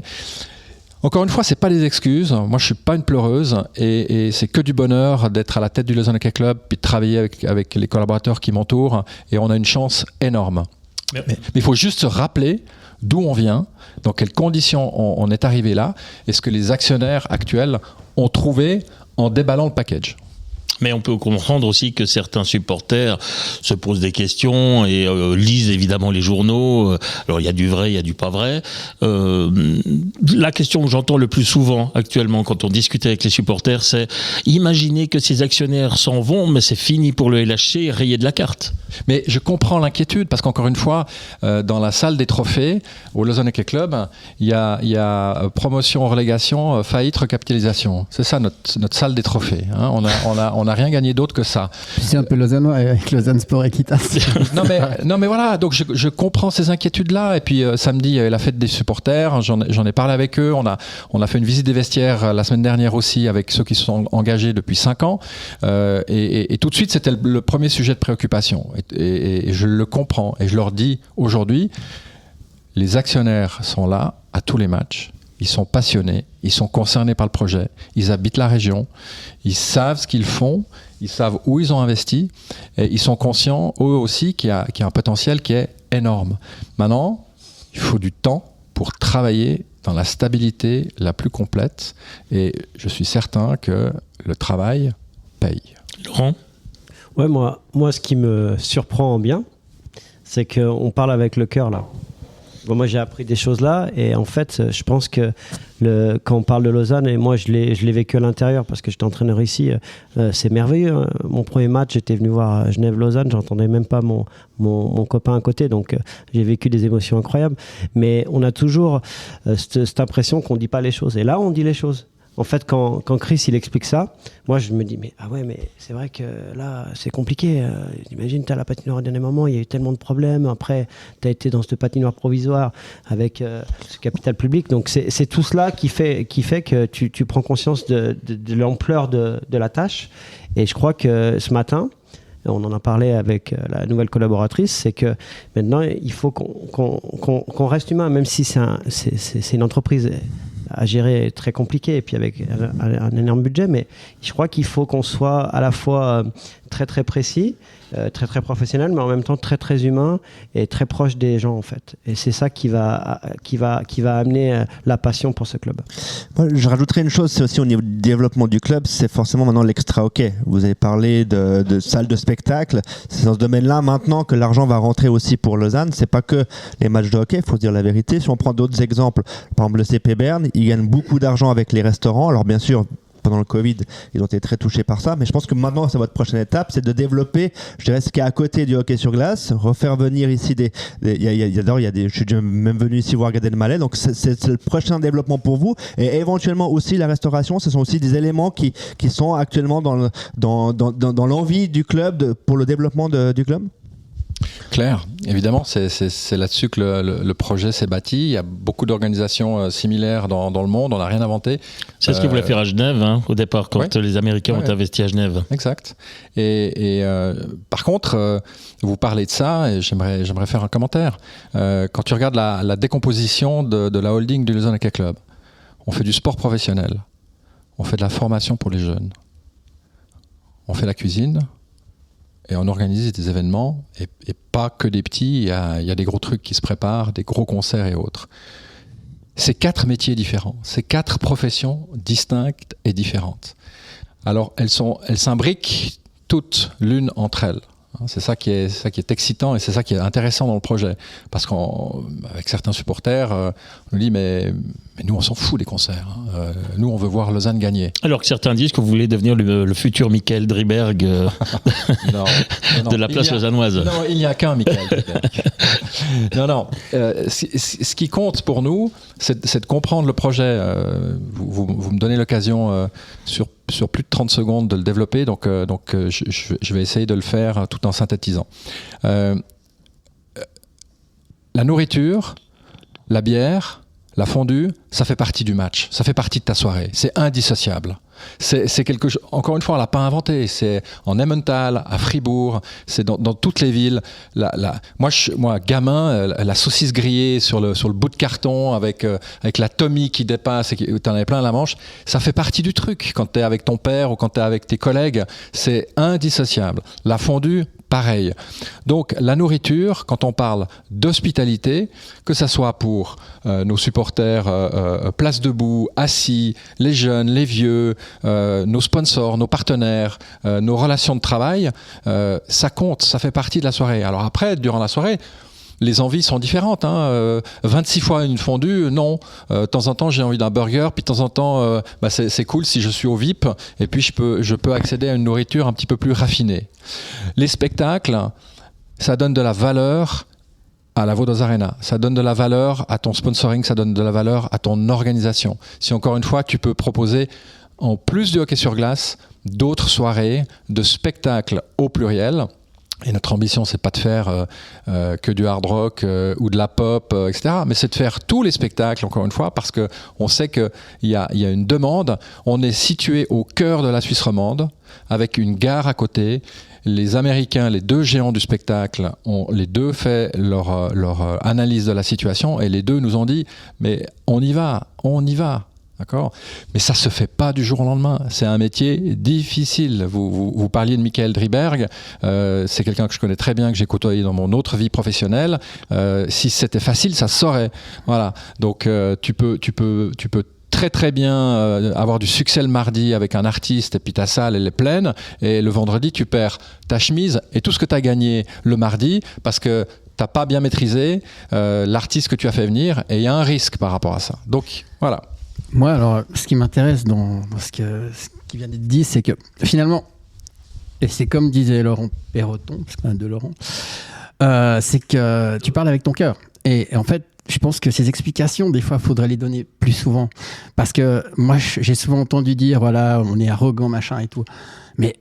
Encore une fois, c'est pas des excuses. Moi, je suis pas une pleureuse et c'est que du bonheur d'être à la tête du Lausanne Hockey Club puis de travailler avec les collaborateurs qui m'entourent. Et on a une chance énorme. Mais il faut juste se rappeler d'où on vient, dans quelles conditions on est arrivé là, et ce que les actionnaires actuels ont trouvé en déballant le package. Mais on peut comprendre aussi que certains supporters se posent des questions et lisent évidemment les journaux. Alors il y a du vrai, il y a du pas vrai. La question que j'entends le plus souvent actuellement quand on discute avec les supporters, c'est imaginez que ces actionnaires s'en vont, mais c'est fini pour le LHC, rayé de la carte. Mais je comprends l'inquiétude parce qu'encore une fois, dans la salle des trophées au Lausanne Hockey Club, il y a promotion, relégation, faillite, recapitalisation. C'est ça notre salle des trophées. Hein. On n'a rien gagné d'autre que ça. C'est un peu lausannois avec Lausanne Sport Équitation. non mais voilà, donc je comprends ces inquiétudes-là. Et puis samedi, il y avait la fête des supporters. J'en ai parlé avec eux. On a fait une visite des vestiaires la semaine dernière aussi avec ceux qui se sont engagés depuis 5 ans. Et tout de suite, c'était le premier sujet de préoccupation. Et je le comprends. Et je leur dis aujourd'hui, les actionnaires sont là à tous les matchs. Ils sont passionnés, ils sont concernés par le projet, ils habitent la région, ils savent ce qu'ils font, ils savent où ils ont investi et ils sont conscients, eux aussi, qu'il y a un potentiel qui est énorme. Maintenant, il faut du temps pour travailler dans la stabilité la plus complète et je suis certain que le travail paye. Laurent ? Ouais, moi, ce qui me surprend bien, c'est qu'on parle avec le cœur là. Bon, moi, j'ai appris des choses là et en fait, je pense que quand on parle de Lausanne, et moi, je l'ai vécu à l'intérieur parce que j'étais entraîneur ici, c'est merveilleux. Hein. Mon premier match, j'étais venu voir Genève-Lausanne, j'entendais même pas mon copain à côté, donc j'ai vécu des émotions incroyables. Mais on a toujours cette impression qu'on dit pas les choses. Et là, on dit les choses. en fait, quand Chris il explique ça, moi je me dis mais c'est vrai que là c'est compliqué. Imagine, t'as la patinoire au dernier moment, il y a eu tellement de problèmes. Après, t'as été dans cette patinoire provisoire avec ce capital public. Donc c'est tout cela qui fait que tu prends conscience de l'ampleur de la tâche. Et je crois que ce matin, on en a parlé avec la nouvelle collaboratrice, c'est que maintenant il faut qu'on reste humain, même si c'est une entreprise à gérer très compliquée et puis avec un énorme budget, mais je crois qu'il faut qu'on soit à la fois très très précis, très très professionnel, mais en même temps très très humain et très proche des gens en fait. Et c'est ça qui va amener la passion pour ce club. Moi, je rajouterais une chose, c'est aussi au niveau du développement du club, c'est forcément maintenant l'extra hockey. Vous avez parlé de salles de spectacle, c'est dans ce domaine-là maintenant que l'argent va rentrer aussi pour Lausanne. C'est pas que les matchs de hockey, il faut se dire la vérité. Si on prend d'autres exemples, par exemple le CP Berne, ils gagnent beaucoup d'argent avec les restaurants. Alors bien sûr, pendant le Covid, ils ont été très touchés par ça, mais je pense que maintenant, c'est votre prochaine étape, c'est de développer, je dirais, ce qui est à côté du hockey sur glace, refaire venir ici je suis même venu ici voir Gad Elmaleh, donc c'est le prochain développement pour vous, et éventuellement aussi la restauration, ce sont aussi des éléments qui sont actuellement dans l'envie du club pour le développement du club. Claire, évidemment, c'est là-dessus que le projet s'est bâti. Il y a beaucoup d'organisations similaires dans le monde, on n'a rien inventé. C'est ce qu'ils voulaient faire à Genève, au départ, quand les Américains ont investi à Genève. Exact. Et par contre, vous parlez de ça, et j'aimerais faire un commentaire. Quand tu regardes la décomposition de la holding du Lausanne Hockey Club, on fait du sport professionnel, on fait de la formation pour les jeunes, on fait la cuisine, et on organise des événements, et pas que des petits, il y a des gros trucs qui se préparent, des gros concerts et autres. C'est 4 métiers différents, c'est 4 professions distinctes et différentes. Alors, elles s'imbriquent toutes l'une entre elles. C'est ça qui est excitant et c'est ça qui est intéressant dans le projet. Parce qu'avec certains supporters, on nous dit mais nous on s'en fout des concerts. Nous on veut voir Lausanne gagner. Alors que certains disent que vous voulez devenir le futur Michael Driberg non, de la place lausannoise. Non, il n'y a qu'un Michael Driberg. Non. Ce qui compte pour nous, c'est de comprendre le projet. Vous me donnez l'occasion sur plus de 30 secondes de le développer, donc je vais essayer de le faire tout en synthétisant. La nourriture, la bière, la fondue, ça fait partie du match, ça fait partie de ta soirée, c'est indissociable. C'est quelque chose, encore une fois, on l'a pas inventé, c'est en Emmental, à Fribourg, c'est dans toutes les villes. Moi, gamin, la saucisse grillée sur le bout de carton avec la Tommy qui dépasse et t'en avais plein la manche, ça fait partie du truc. Quand t'es avec ton père ou quand t'es avec tes collègues, c'est indissociable. La fondue, pareil. Donc la nourriture, quand on parle d'hospitalité, que ça soit pour nos supporters place debout, assis, les jeunes, les vieux, nos sponsors, nos partenaires, nos relations de travail, ça compte, ça fait partie de la soirée. Alors après, durant la soirée, les envies sont différentes. 26 fois une fondue, non. De temps en temps, j'ai envie d'un burger, puis de temps en temps, c'est cool si je suis au VIP, et puis je peux accéder à une nourriture un petit peu plus raffinée. Les spectacles, ça donne de la valeur à la Vaudoise Arena. Ça donne de la valeur à ton sponsoring, ça donne de la valeur à ton organisation. Si encore une fois, tu peux proposer, en plus du hockey sur glace, d'autres soirées de spectacles au pluriel. Et notre ambition, c'est pas de faire que du hard rock ou de la pop, etc. Mais c'est de faire tous les spectacles, encore une fois, parce que on sait qu'il y a une demande. On est situé au cœur de la Suisse romande, avec une gare à côté. Les Américains, les 2 géants du spectacle, ont les 2 fait leur analyse de la situation, et les 2 nous ont dit « mais on y va ». D'accord ? Mais ça se fait pas du jour au lendemain. C'est un métier difficile. Vous parliez de Michael Driberg. C'est quelqu'un que je connais très bien, que j'ai côtoyé dans mon autre vie professionnelle. Si c'était facile, ça se saurait. Voilà. Donc tu peux très très bien avoir du succès le mardi avec un artiste et puis ta salle elle est pleine, et le vendredi tu perds ta chemise et tout ce que tu as gagné le mardi parce que t'as pas bien maîtrisé l'artiste que tu as fait venir, et il y a un risque par rapport à ça. Donc voilà. Moi, alors, ce qui m'intéresse dans ce qui vient d'être dit, c'est que finalement, et c'est comme disait Laurent Perroton, parce qu'on a 2 Laurent, c'est que tu parles avec ton cœur. Et en fait, je pense que ces explications, des fois, il faudrait les donner plus souvent. Parce que moi, j'ai souvent entendu dire, voilà, on est arrogant, machin et tout. Mais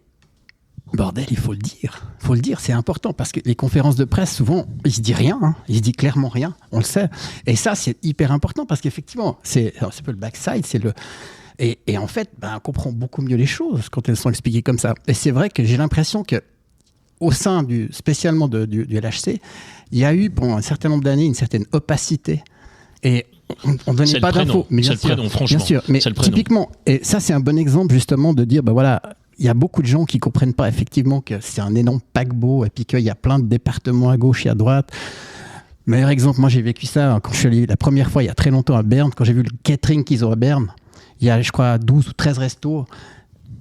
bordel, il faut le dire. Il faut le dire, c'est important. Parce que les conférences de presse, souvent, il se dit rien. Hein. Il se dit clairement rien. On le sait. Et ça, c'est hyper important parce qu'effectivement, c'est un peu le backside, c'est le... Et en fait, on comprend beaucoup mieux les choses quand elles sont expliquées comme ça. Et c'est vrai que j'ai l'impression que au sein spécialement du LHC, il y a eu pendant un certain nombre d'années une certaine opacité et on ne donnait pas d'infos. C'est le prénom, franchement. Bien sûr, mais typiquement, et ça c'est un bon exemple justement de dire, voilà, il y a beaucoup de gens qui ne comprennent pas effectivement que c'est un énorme paquebot et puis qu'il y a plein de départements à gauche et à droite. Meilleur exemple, moi j'ai vécu ça quand je suis allé la première fois il y a très longtemps à Berne, quand j'ai vu le catering qu'ils ont à Berne. Il y a, je crois, 12 ou 13 restos.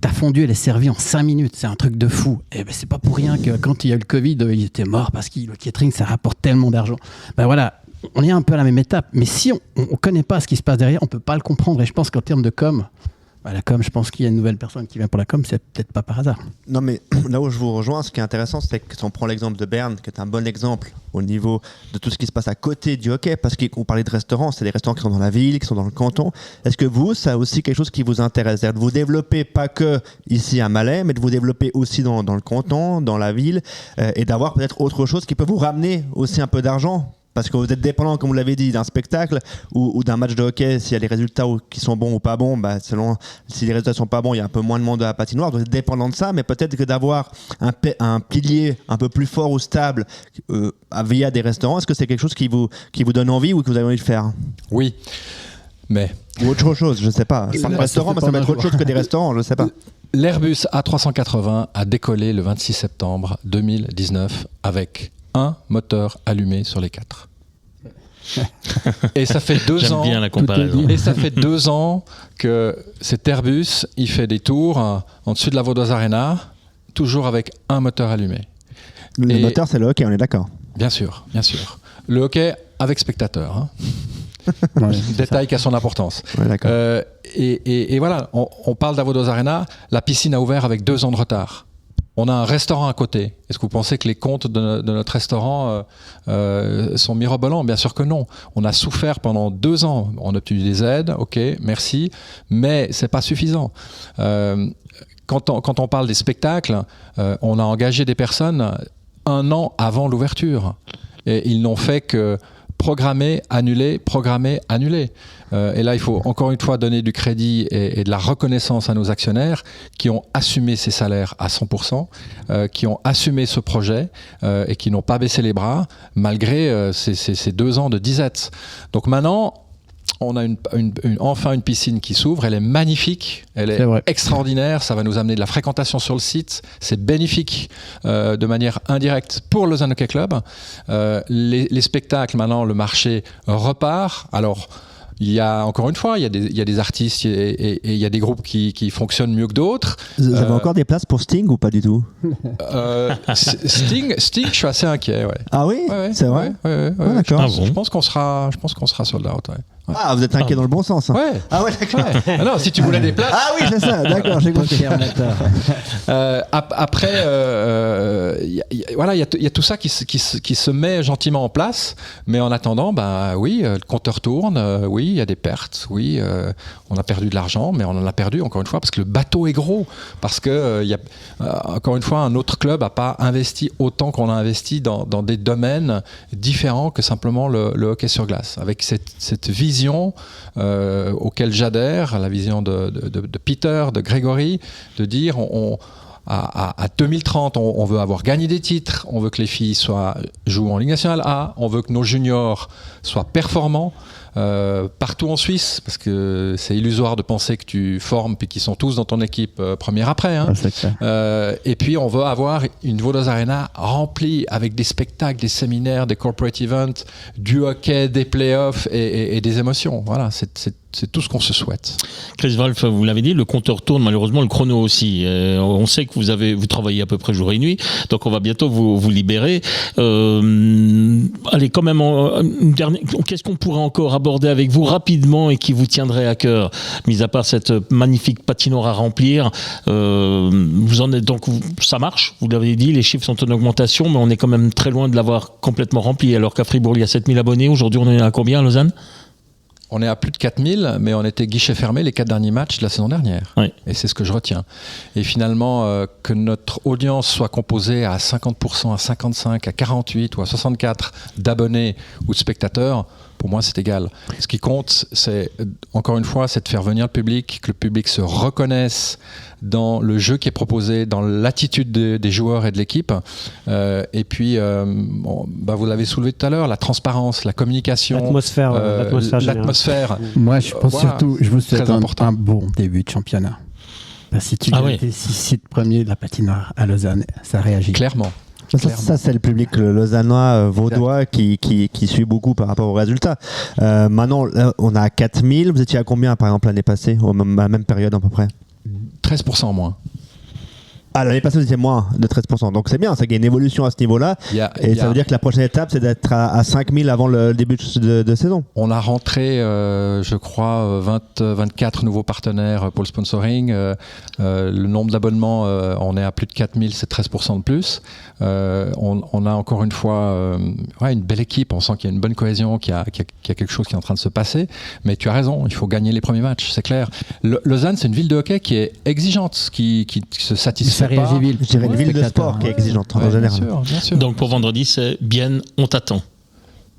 Ta fondue, elle est servie en 5 minutes. C'est un truc de fou. Et c'est pas pour rien que quand il y a eu le Covid, ils étaient morts parce que le catering, ça rapporte tellement d'argent. Voilà, on est un peu à la même étape. Mais si on ne connaît pas ce qui se passe derrière, on peut pas le comprendre. Et je pense qu'en termes de com, la com, je pense qu'il y a une nouvelle personne qui vient pour la com, c'est peut-être pas par hasard. Non, mais là où je vous rejoins, ce qui est intéressant, c'est que si on prend l'exemple de Berne, qui est un bon exemple au niveau de tout ce qui se passe à côté du hockey, parce qu'on parlait de restaurants, c'est des restaurants qui sont dans la ville, qui sont dans le canton. Est-ce que vous, ça a aussi quelque chose qui vous intéresse, c'est-à-dire de vous développer pas que ici à Malais, mais de vous développer aussi dans le canton, dans la ville, et d'avoir peut-être autre chose qui peut vous ramener aussi un peu d'argent? Parce que vous êtes dépendant, comme vous l'avez dit, d'un spectacle ou d'un match de hockey. S'il y a des résultats qui sont bons ou pas bons, selon si les résultats sont pas bons, il y a un peu moins de monde à la patinoire. Vous êtes dépendant de ça, mais peut-être que d'avoir un pilier un peu plus fort ou stable via des restaurants, est-ce que c'est quelque chose qui vous donne envie ou que vous avez envie de faire? Oui, mais... Ou autre chose, je ne sais pas. Un restaurant, ça peut être autre chose que des restaurants, je ne sais pas. L'Airbus A380 a décollé le 26 septembre 2019 avec un moteur allumé sur les 4. Et ça fait 2 ans. J'aime bien la comparaison. Et ça fait 2 ans que cet Airbus, il fait des tours en dessus de la Vaudoise Arena, toujours avec un moteur allumé. Le moteur, c'est le hockey, on est d'accord. Bien sûr, bien sûr. Le hockey avec spectateurs. Hein. Ouais, Détail qui a son importance. Ouais, d'accord. Et voilà, on parle de la Vaudoise Arena, la piscine a ouvert avec 2 ans de retard. On a un restaurant à côté. Est-ce que vous pensez que les comptes de notre restaurant sont mirobolants? Bien sûr que non. On a souffert pendant 2 ans. On a obtenu des aides, ok, merci, mais c'est pas suffisant. Quand on parle des spectacles, on a engagé des personnes 1 an avant l'ouverture. Et ils n'ont fait que programmer, annuler. Et là, il faut encore une fois donner du crédit et de la reconnaissance à nos actionnaires qui ont assumé ces salaires à 100%, qui ont assumé ce projet et qui n'ont pas baissé les bras malgré ces 2 ans de disette. Donc maintenant, on a enfin une piscine qui s'ouvre, elle est magnifique, elle est extraordinaire, ça va nous amener de la fréquentation sur le site, c'est bénéfique de manière indirecte pour Lausanne Hockey Club. Les spectacles, maintenant le marché repart, alors il y a encore une fois, il y a des artistes et il y a des groupes qui fonctionnent mieux que d'autres. Vous avez encore des places pour Sting ou pas du tout? Sting, je suis assez inquiet. Ouais. Ah oui, c'est vrai. Ouais, d'accord. Ah bon. Je pense qu'on sera sold out. Ouais. Ah, vous êtes inquiet dans le bon sens. Hein. Ouais. Ah ouais, d'accord. Ouais. Ah non, si tu voulais des places. Ah oui, c'est ça. D'accord, j'ai compris. Après, voilà, il y a tout ça qui se met gentiment en place, mais en attendant, oui, le compteur tourne. Oui, il y a des pertes. Oui, on a perdu de l'argent, mais on en a perdu encore une fois parce que le bateau est gros. Parce que encore une fois, un autre club n'a pas investi autant qu'on a investi dans des domaines différents que simplement le hockey sur glace. Avec cette vision auquel j'adhère, la vision de Peter, de Grégory, de dire à 2030, on veut avoir gagné des titres, on veut que les filles jouent en Ligue nationale A, on veut que nos juniors soient performants partout en Suisse, parce que c'est illusoire de penser que tu formes puis qu'ils sont tous dans ton équipe première après. Hein. Et puis on veut avoir une Vaudoise Arena remplie avec des spectacles, des séminaires, des corporate events, du hockey, des playoffs et des émotions. Voilà, c'est c'est tout ce qu'on se souhaite. Chris Wolf, vous l'avez dit, le compteur tourne, malheureusement le chrono aussi. On sait que vous travaillez à peu près jour et nuit, donc on va bientôt vous libérer. Allez, quand même, une dernière. Qu'est-ce qu'on pourrait encore aborder avec vous rapidement et qui vous tiendrait à cœur, mis à part cette magnifique patinoire à remplir? Vous en êtes donc, ça marche, vous l'avez dit, les chiffres sont en augmentation, mais on est quand même très loin de l'avoir complètement rempli. Alors qu'à Fribourg, il y a 7000 abonnés. Aujourd'hui, on est à combien à Lausanne? On est à plus de 4000, mais on était guichet fermé les 4 derniers matchs de la saison dernière. Oui. Et c'est ce que je retiens. Et finalement, que notre audience soit composée à 50%, à 55%, à 48% ou à 64% d'abonnés ou de spectateurs, pour moi, c'est égal. Ce qui compte, c'est, encore une fois, c'est de faire venir le public, que le public se reconnaisse dans le jeu qui est proposé, dans l'attitude des joueurs et de l'équipe. Et puis, vous l'avez soulevé tout à l'heure, la transparence, la communication, l'atmosphère. Moi, je pense surtout, je vous souhaite un bon début de championnat. Si tu gagnes tes 6 sites premiers de la patinoire à Lausanne, ça réagit. Clairement. Ça, c'est le public lausannois, vaudois qui suit beaucoup par rapport aux résultats. Maintenant, là, on a 4000. Vous étiez à combien, par exemple, l'année passée, à la même période à peu près? 13% moins. Ah, l'année passée, c'était moins de 13%. Donc c'est bien, ça gagne une évolution à ce niveau-là. Ça veut dire que la prochaine étape, c'est d'être à 5000 avant le début de saison. On a rentré, je crois, 24 nouveaux partenaires pour le sponsoring. Le nombre d'abonnements, on est à plus de 4000, c'est 13% de plus. On a encore une fois une belle équipe. On sent qu'il y a une bonne cohésion, qu'il y a quelque chose qui est en train de se passer. Mais tu as raison, il faut gagner les premiers matchs, c'est clair. Lausanne, c'est une ville de hockey qui est exigeante, qui se satisfait. Je dirais une ville de sport qui est exigeante en général. Bien sûr. Donc pour vendredi, c'est bien, on t'attend.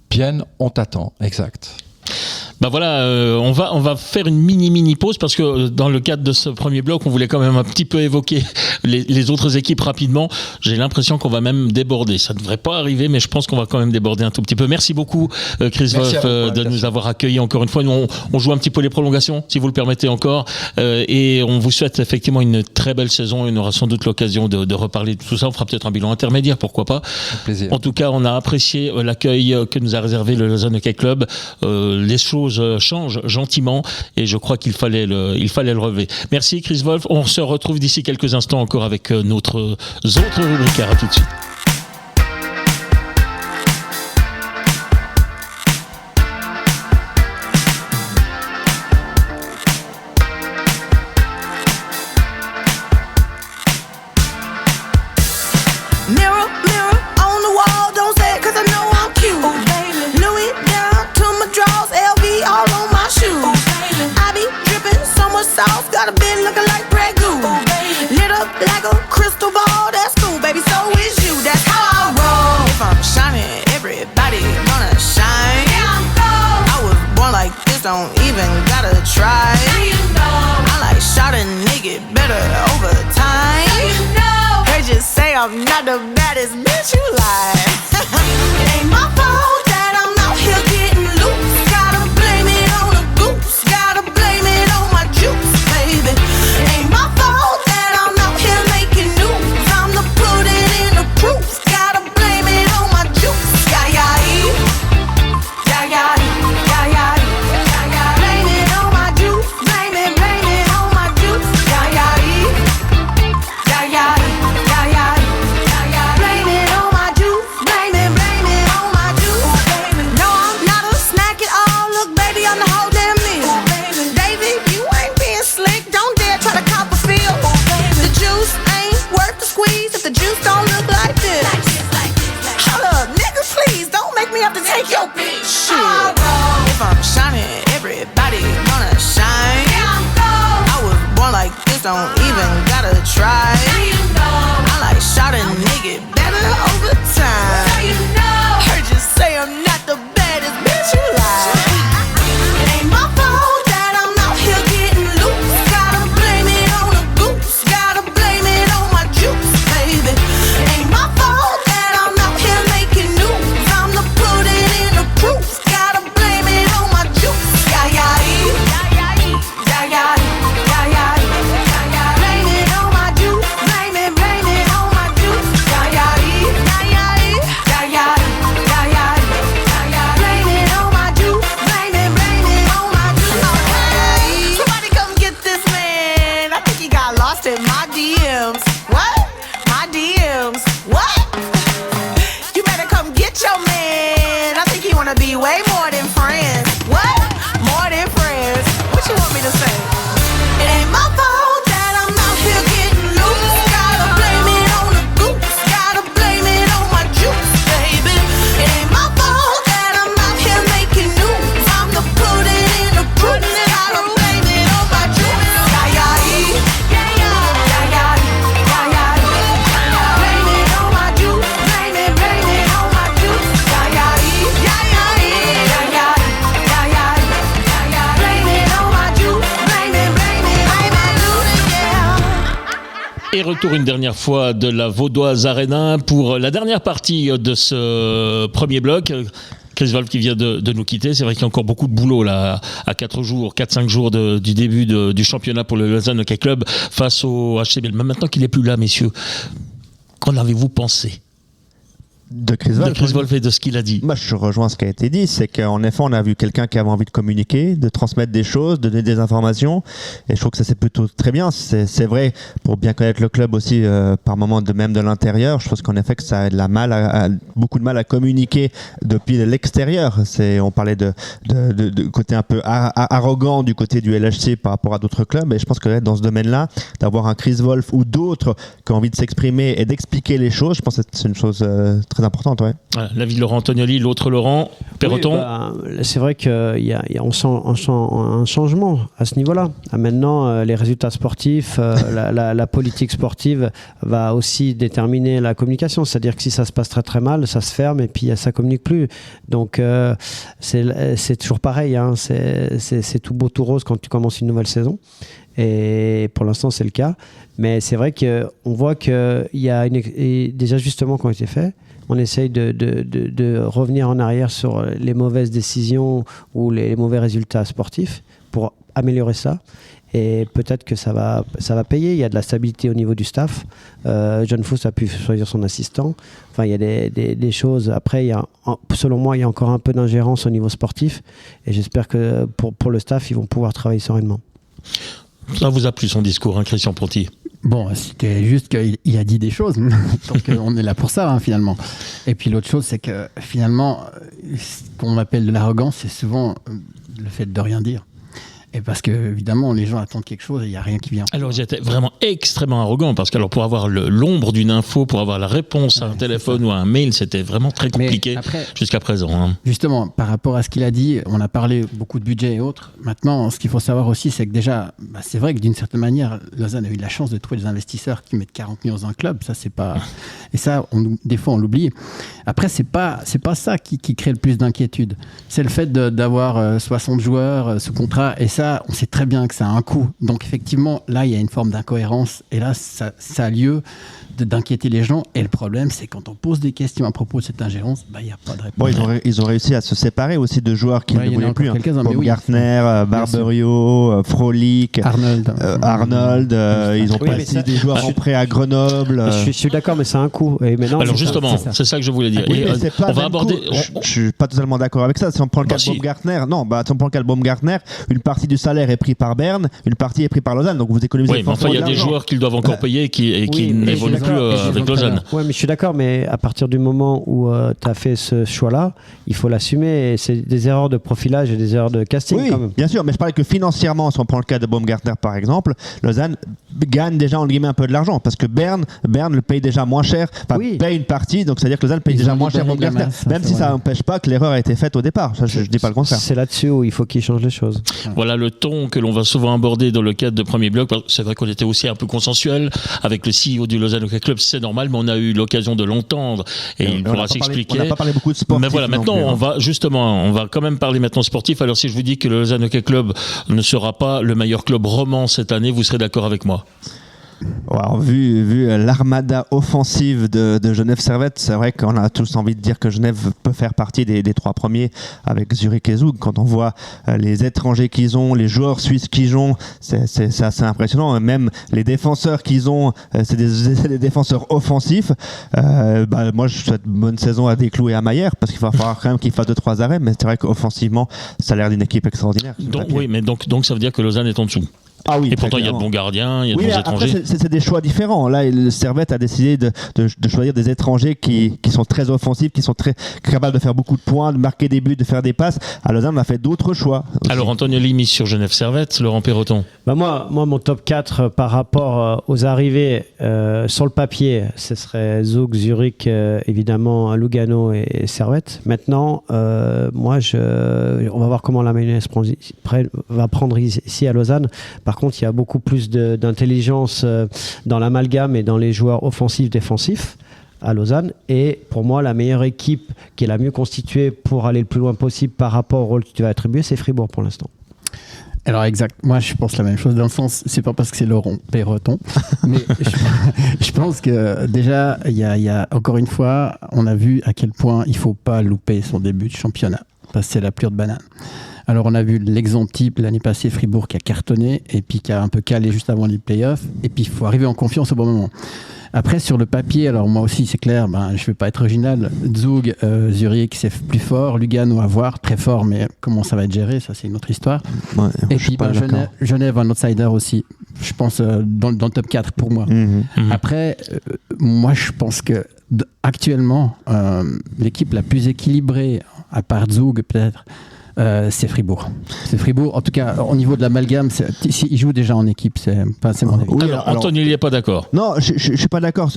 Bien, on t'attend, exact. Voilà, on va faire une mini pause parce que dans le cadre de ce premier bloc, on voulait quand même un petit peu évoquer les autres équipes rapidement. J'ai l'impression qu'on va même déborder. Ça ne devrait pas arriver, mais je pense qu'on va quand même déborder un tout petit peu. Merci beaucoup, Chris Wolf, de nous avoir accueillis encore une fois. Nous, on joue un petit peu les prolongations, si vous le permettez encore. Et on vous souhaite effectivement une très belle saison. Et on aura sans doute l'occasion de reparler de tout ça. On fera peut-être un bilan intermédiaire, pourquoi pas. Avec plaisir. En tout cas, on a apprécié l'accueil que nous a réservé le Lausanne Hockey Club. Les choses changent gentiment et je crois qu'il fallait le relever. Merci Chris Wolf. On se retrouve d'ici quelques instants encore avec notre autres rubriques. À tout de suite. Mirror, mirror on the wall, don't say it 'cause I know I'm cute. Oh, baby. Louis down to my drawers, LV all on my shoes. Oh, I be dripping so much sauce, got a bit looking like Grey Goose. Oh, lit up like a crystal ball, that's cool, baby, so is you, that's how I roll. If I'm shining, everybody gonna shine. Yeah, I'm gold. I was born like this, don't even gotta try. Now you know. I like shot a nigga better over time. Now you know. They just say I'm not the baddest bitch you like. It ain't my fault that I'm out here getting loose. Gotta blame it on the goose. Gotta blame it on my juice, baby. It ain't my fault that I'm out here making news. I'm the put it in the proof. Gotta blame it on my juice. Yeah, yeah, yeah, yeah, yeah, yeah. Blame it on my juice. Blame it on my juice. Yeah, yeah, yeah, yeah, yeah, yeah. Blame it on my juice. Blame it on my juice. No, I'm not a snack at all. Look, baby, I'm the whole damn meal. David, you ain't being slick. Don't dare try to cop a feel. The juice ain't worth the squeeze if the juice don't look like this. Hold up, nigga, please don't make me have to take your bitch. Shit. If I'm shining, everybody gonna shine. I was born like this, don't even gotta try. I like shot a nigga better over time. Heard you say I'm not the baddest bitch you like. It ain't my fault that I'm out here getting loose. Gotta blame it on the goose. Gotta blame it on my juice, baby. It ain't my fault that I'm out here making news. I'm the put it in the proof. Gotta blame it on my juice. Yeah, yeah, yeah, yeah, yeah, yeah, yeah. Blame it on my juice. Blame it on my juice. Yeah, yeah, yeah, yeah, yeah, yeah, yeah. lost in my DMs. What? My DMs. What? You better come get your man. I think you wanna be way more than friends. What? More than friends. What you want me to say? It ain't my fault that I'm out here getting loose. Gotta blame it on the goose. Gotta blame it on my juice, baby. It ain't my fault that I'm out here making news. I'm the put it in the fruit. Gotta blame it on my juice. Yeah, yeah, yeah, yeah, yeah, yeah, yeah. Blame it on my juice. Blame it on my juice. Yeah, yeah, yeah, yeah, yeah, yeah, yeah, yeah. Blame it on my juice. Blame it on my juice. Yeah. Et retour une dernière fois de la Vaudoise Arena pour la dernière partie de ce premier bloc. Chris Wolf qui vient de nous quitter. C'est vrai qu'il y a encore beaucoup de boulot là, à 4-5 jours du début du championnat pour le Lausanne Hockey Club face au HCBL. Mais maintenant qu'il n'est plus là, messieurs, qu'en avez-vous pensé De Chris Wolf et de ce qu'il a dit? Moi, je rejoins ce qui a été dit, c'est qu'en effet, on a vu quelqu'un qui avait envie de communiquer, de transmettre des choses, de donner des informations, et je trouve que ça c'est plutôt très bien. C'est vrai, pour bien connaître le club aussi, par moment même de l'intérieur, je pense qu'en effet que ça a beaucoup de mal à communiquer depuis l'extérieur. On parlait de côté un peu arrogant du côté du LHC par rapport à d'autres clubs, et je pense que dans ce domaine-là, d'avoir un Chris Wolf ou d'autres qui ont envie de s'exprimer et d'expliquer les choses, je pense que c'est une chose très importante, ouais. Voilà, l'avis de Laurent Antonioli, l'autre Laurent Perroton. Oui, c'est vrai qu'on sent un changement à ce niveau-là. Maintenant, les résultats sportifs, la politique sportive va aussi déterminer la communication. C'est-à-dire que si ça se passe très très mal, ça se ferme et puis ça communique plus. Donc c'est toujours pareil, hein. C'est tout beau tout rose quand tu commences une nouvelle saison. Et pour l'instant, c'est le cas. Mais c'est vrai qu'on voit qu'il y a des ajustements qui ont été faits. On essaye de revenir en arrière sur les mauvaises décisions ou les mauvais résultats sportifs pour améliorer ça. Et peut-être que ça va payer. Il y a de la stabilité au niveau du staff. John Fuss a pu choisir son assistant. Enfin, il y a des choses. Après, selon moi, il y a encore un peu d'ingérence au niveau sportif. Et j'espère que pour le staff, ils vont pouvoir travailler sereinement. Ça vous a plu son discours, hein, Christian Ponty? Bon, c'était juste qu'il a dit des choses, donc on est là pour ça, hein, finalement. Et puis l'autre chose, c'est que finalement, ce qu'on appelle de l'arrogance, c'est souvent le fait de rien dire. Et parce que, évidemment, les gens attendent quelque chose et il n'y a rien qui vient. Alors, j'étais vraiment extrêmement arrogant parce que, pour avoir l'ombre d'une info, pour avoir la réponse à un téléphone ou à un mail, c'était vraiment très compliqué jusqu'à présent. Hein. Justement, par rapport à ce qu'il a dit, on a parlé beaucoup de budget et autres. Maintenant, ce qu'il faut savoir aussi, c'est que déjà, c'est vrai que d'une certaine manière, Lausanne a eu de la chance de trouver des investisseurs qui mettent 40 millions dans un club. Ça, c'est pas. Et ça, des fois, on l'oublie. Après, c'est pas ça qui crée le plus d'inquiétude. C'est le fait d'avoir 60 joueurs sous contrat. Et ça, on sait très bien que ça a un coût. Donc effectivement, là, il y a une forme d'incohérence. Et là, ça a lieu d'inquiéter les gens. Et le problème, c'est quand on pose des questions à propos de cette ingérence, il n'y a pas de réponse. Bon, ils ont réussi à se séparer aussi de joueurs qui ne voulaient plus. Baumgartner, Barberio, Frolic, Arnold. Ils ont passé des joueurs en prêt à Grenoble. Je suis d'accord, mais c'est un coût. Et maintenant, alors justement, c'est ça que je voulais dire. Oui, on va aborder. Je suis pas totalement d'accord avec ça. Si on prend le cas de Baumgartner, si on prend le cas de Baumgartner, une partie du salaire est pris par Berne, une partie est prise par Lausanne. Donc vous économisez. Oui, mais enfin, il y a des joueurs qu'ils doivent encore payer et qui n'évoluent plus avec Lausanne. Oui, mais je suis d'accord, mais à partir du moment où tu as fait ce choix-là, il faut l'assumer. Et c'est des erreurs de profilage et des erreurs de casting. Oui, quand même. Bien sûr, mais je parlais que financièrement, si on prend le cas de Baumgartner par exemple, Lausanne gagne déjà en guillemets un peu de l'argent parce que Berne le paye déjà moins cher, paye une partie, donc c'est-à-dire que Lausanne paye déjà moins cher Baumgartner, même si ça n'empêche pas que l'erreur a été faite au départ. Ça, je dis pas le contraire. C'est là-dessus où il faut qu'ils changent les choses. Voilà le ton que l'on va souvent aborder dans le cadre de Premier Bloc. C'est vrai qu'on était aussi un peu consensuel avec le CEO du Lausanne Hockey Club, c'est normal, mais on a eu l'occasion de l'entendre et il pourra s'expliquer. On n'a pas parlé beaucoup de sportif. Mais voilà, maintenant on va quand même parler maintenant sportif. Alors si je vous dis que le Lausanne Hockey Club ne sera pas le meilleur club roman cette année, vous serez d'accord avec moi? Alors, vu l'armada offensive de Genève Servette, c'est vrai qu'on a tous envie de dire que Genève peut faire partie des trois premiers avec Zurich et Zug. Quand on voit les étrangers qu'ils ont, les joueurs suisses qu'ils ont, c'est assez impressionnant. Même les défenseurs qu'ils ont, c'est des défenseurs offensifs. Moi, je souhaite bonne saison à Desclous et à Maillère parce qu'il va falloir quand même qu'ils fassent 2-3 arrêts. Mais c'est vrai qu'offensivement, ça a l'air d'une équipe extraordinaire. Donc ça veut dire que Lausanne est en dessous. Ah oui, Et pourtant, il y a de clairement. bons gardiens, il y a de Oui, bons après, étrangers. c'est des choix différents. Là, le Servette a décidé de choisir des étrangers qui sont très offensifs, qui sont très capables de faire beaucoup de points, de marquer des buts, de faire des passes. À Lausanne, on a fait d'autres choix. aussi. Alors, Antonioli mise sur Genève Servette, Laurent Perroton. Bah moi, mon top 4 par rapport aux arrivées sur le papier, ce serait Zug, Zurich, évidemment Lugano et Servette. Maintenant, moi, on va voir comment la mayonnaise va prendre ici à Lausanne. Par contre, il y a beaucoup plus d'intelligence dans l'amalgame et dans les joueurs offensifs, défensifs à Lausanne. Et pour moi, la meilleure équipe qui est la mieux constituée pour aller le plus loin possible par rapport au rôle que tu vas attribuer, c'est Fribourg pour l'instant. Alors exact, moi je pense la même chose dans le sens, c'est pas parce que c'est Laurent Perroton, mais je pense que déjà, il y a encore une fois, on a vu à quel point il faut pas louper son début de championnat, parce que c'est la pluie de banane. Alors on a vu l'exemple type l'année passée, Fribourg qui a cartonné, et puis qui a un peu calé juste avant les playoffs, et puis il faut arriver en confiance au bon moment. Après, sur le papier, alors moi aussi, c'est clair, je ne vais pas être original. Zug, Zurich, c'est plus fort. Lugano, à voir, très fort, mais comment ça va être géré, ça, c'est une autre histoire. Ouais, et puis, Genève, un outsider aussi, je pense, dans le top 4 pour moi. Après, moi, je pense que actuellement, l'équipe la plus équilibrée, à part Zug, peut-être, c'est Fribourg. C'est Fribourg. En tout cas, au niveau de l'amalgame, ils jouent déjà en équipe. C'est mon avis. Oui, alors, Anthony, il n'est pas d'accord. Non, je ne suis pas d'accord.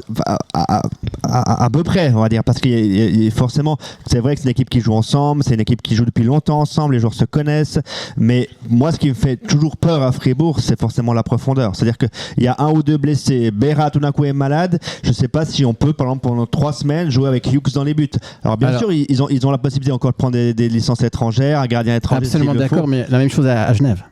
À peu près, on va dire. Parce que forcément, c'est vrai que c'est une équipe qui joue ensemble. C'est une équipe qui joue depuis longtemps ensemble. Les joueurs se connaissent. Mais moi, ce qui me fait toujours peur à Fribourg, c'est forcément la profondeur. C'est-à-dire qu'il y a un ou deux blessés. Berra, tout d'un coup, est malade. Je ne sais pas si on peut, par exemple, pendant 3 semaines, jouer avec Hughes dans les buts. Alors, bien sûr, ils ont la possibilité encore de prendre des licences étrangères. Gardien étranger. Absolument d'accord, mais la même chose à Genève.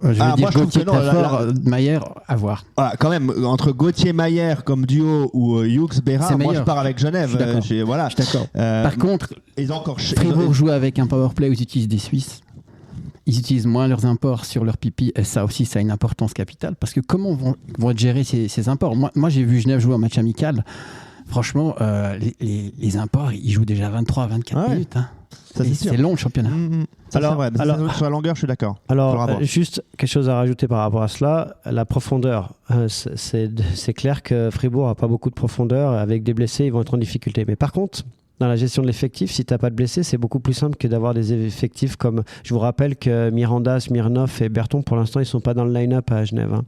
Je veux dire, Gauthier très fort, Mayer, à voir. Voilà, quand même, entre Gauthier Mayer comme duo ou Hughes Berra, moi je pars avec Genève. Je suis d'accord. Par contre, Fribourg joue avec un powerplay où ils utilisent des Suisses. Ils utilisent moins leurs imports sur leur pipi, et ça aussi, ça a une importance capitale. Parce que comment vont être gérés ces imports ? Moi, j'ai vu Genève jouer un match amical. Franchement, les imports, ils jouent déjà 23-24 minutes. Hein. C'est long le championnat. Alors, sur la longueur, je suis d'accord. Alors, juste quelque chose à rajouter par rapport à cela. La profondeur. C'est clair que Fribourg n'a pas beaucoup de profondeur. Avec des blessés, ils vont être en difficulté. Mais par contre, dans la gestion de l'effectif, si tu n'as pas de blessés, c'est beaucoup plus simple que d'avoir des effectifs comme... Je vous rappelle que Miranda, Smirnov et Berton, pour l'instant, ils ne sont pas dans le line-up à Genève. Hein.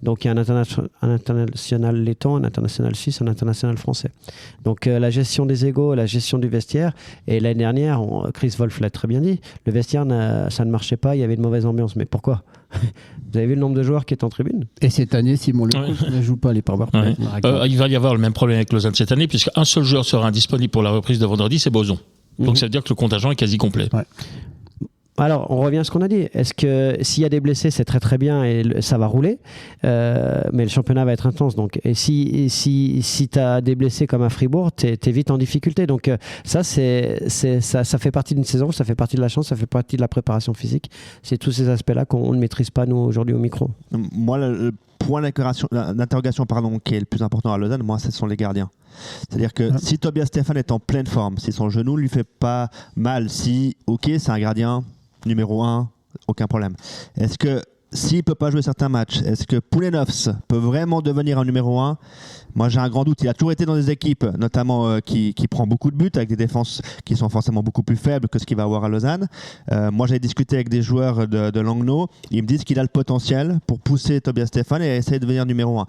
Donc il y a un international letton, un international suisse, un international français. Donc la gestion des égos, la gestion du vestiaire. Et l'année dernière, Chris Wolf l'a très bien dit, le vestiaire, ça ne marchait pas, il y avait une mauvaise ambiance. Mais pourquoi ? Vous avez vu le nombre de joueurs qui est en tribune ? Et cette année, Simon Lecoq ne joue pas les powerplay. Il va y avoir le même problème avec Lausanne cette année, puisqu'un seul joueur sera indisponible pour la reprise de vendredi, c'est Boson. Donc ça veut dire que le contingent est quasi complet. Ouais. Alors, on revient à ce qu'on a dit. Est-ce que s'il y a des blessés, c'est très très bien et ça va rouler, mais le championnat va être intense. Donc, et si tu as des blessés comme à Fribourg, tu es vite en difficulté. Donc, ça fait partie d'une saison, ça fait partie de la chance, ça fait partie de la préparation physique. C'est tous ces aspects-là qu'on ne maîtrise pas, nous, aujourd'hui, au micro. Moi, le point d'interrogation qui est le plus important à Lausanne, moi, ce sont les gardiens. C'est-à-dire que si Tobias Stephan est en pleine forme, si son genou ne lui fait pas mal, c'est un gardien numéro 1, aucun problème. Est-ce que s'il ne peut pas jouer certains matchs, est-ce que Poulenovs peut vraiment devenir un numéro 1 ? Moi, j'ai un grand doute. Il a toujours été dans des équipes, notamment qui prend beaucoup de buts, avec des défenses qui sont forcément beaucoup plus faibles que ce qu'il va avoir à Lausanne. Moi, j'ai discuté avec des joueurs de Langnau. Ils me disent qu'il a le potentiel pour pousser Tobias Stephan et essayer de devenir numéro 1.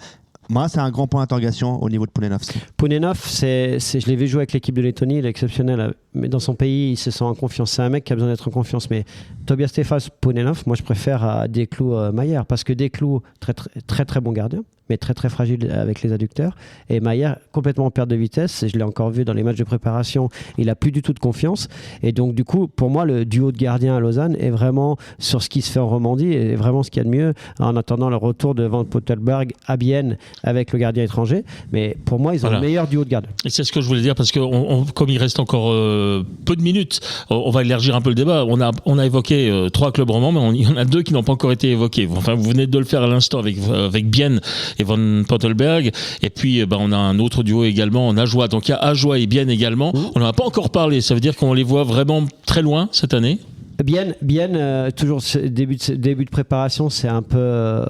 Moi, c'est un grand point d'interrogation au niveau de Poulenovs. Poulenovs, je l'ai vu jouer avec l'équipe de Lettonie, il est exceptionnel. Mais dans son pays, il se sent en confiance. C'est un mec qui a besoin d'être en confiance. Mais Tobias Stephan, Poulenovs, moi, je préfère à Desclous Mayer. Parce que Desclous, très, très, très, très bon gardien, mais très, très fragile avec les adducteurs. Et Mayer, complètement en perte de vitesse. Je l'ai encore vu dans les matchs de préparation. Il n'a plus du tout de confiance. Et donc, du coup, pour moi, le duo de gardiens à Lausanne est vraiment sur ce qui se fait en Romandie et vraiment ce qu'il y a de mieux en attendant le retour de Van Pottelberg à Bienne avec le gardien étranger. Mais pour moi, ils ont le meilleur duo de garde. Et c'est ce que je voulais dire parce que comme il reste encore peu de minutes, on va élargir un peu le débat. On a évoqué 3 clubs romans, mais il y en a 2 qui n'ont pas encore été évoqués. Enfin, vous venez de le faire à l'instant avec Bienne et Van Pottelberg. Et puis, on a un autre duo également en Ajoie. Donc, il y a Ajoie et Bienne également. On n'en a pas encore parlé. Ça veut dire qu'on les voit vraiment très loin cette année. Bien, toujours début de préparation, c'est un peu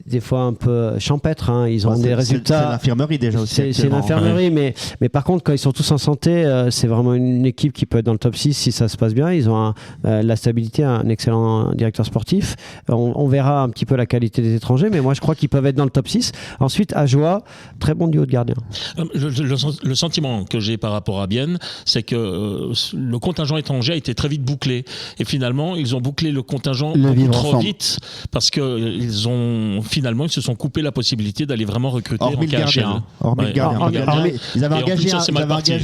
des fois un peu champêtre. Hein. Ils ont des résultats. C'est l'infirmerie déjà aussi. C'est l'infirmerie, mais par contre, quand ils sont tous en santé, c'est vraiment une équipe qui peut être dans le top 6 si ça se passe bien. Ils ont la stabilité, un excellent directeur sportif. On verra un petit peu la qualité des étrangers, mais moi je crois qu'ils peuvent être dans le top 6. Ensuite, Ajoie, très bon duo de gardiens. Le sentiment que j'ai par rapport à Bienne, c'est que le contingent étranger a été très vite bouclé. Et finalement, ils ont bouclé le contingent beaucoup trop vite parce qu'ils se sont coupés la possibilité d'aller vraiment recruter en KHL. Hormis le gardien. Ils avaient engagé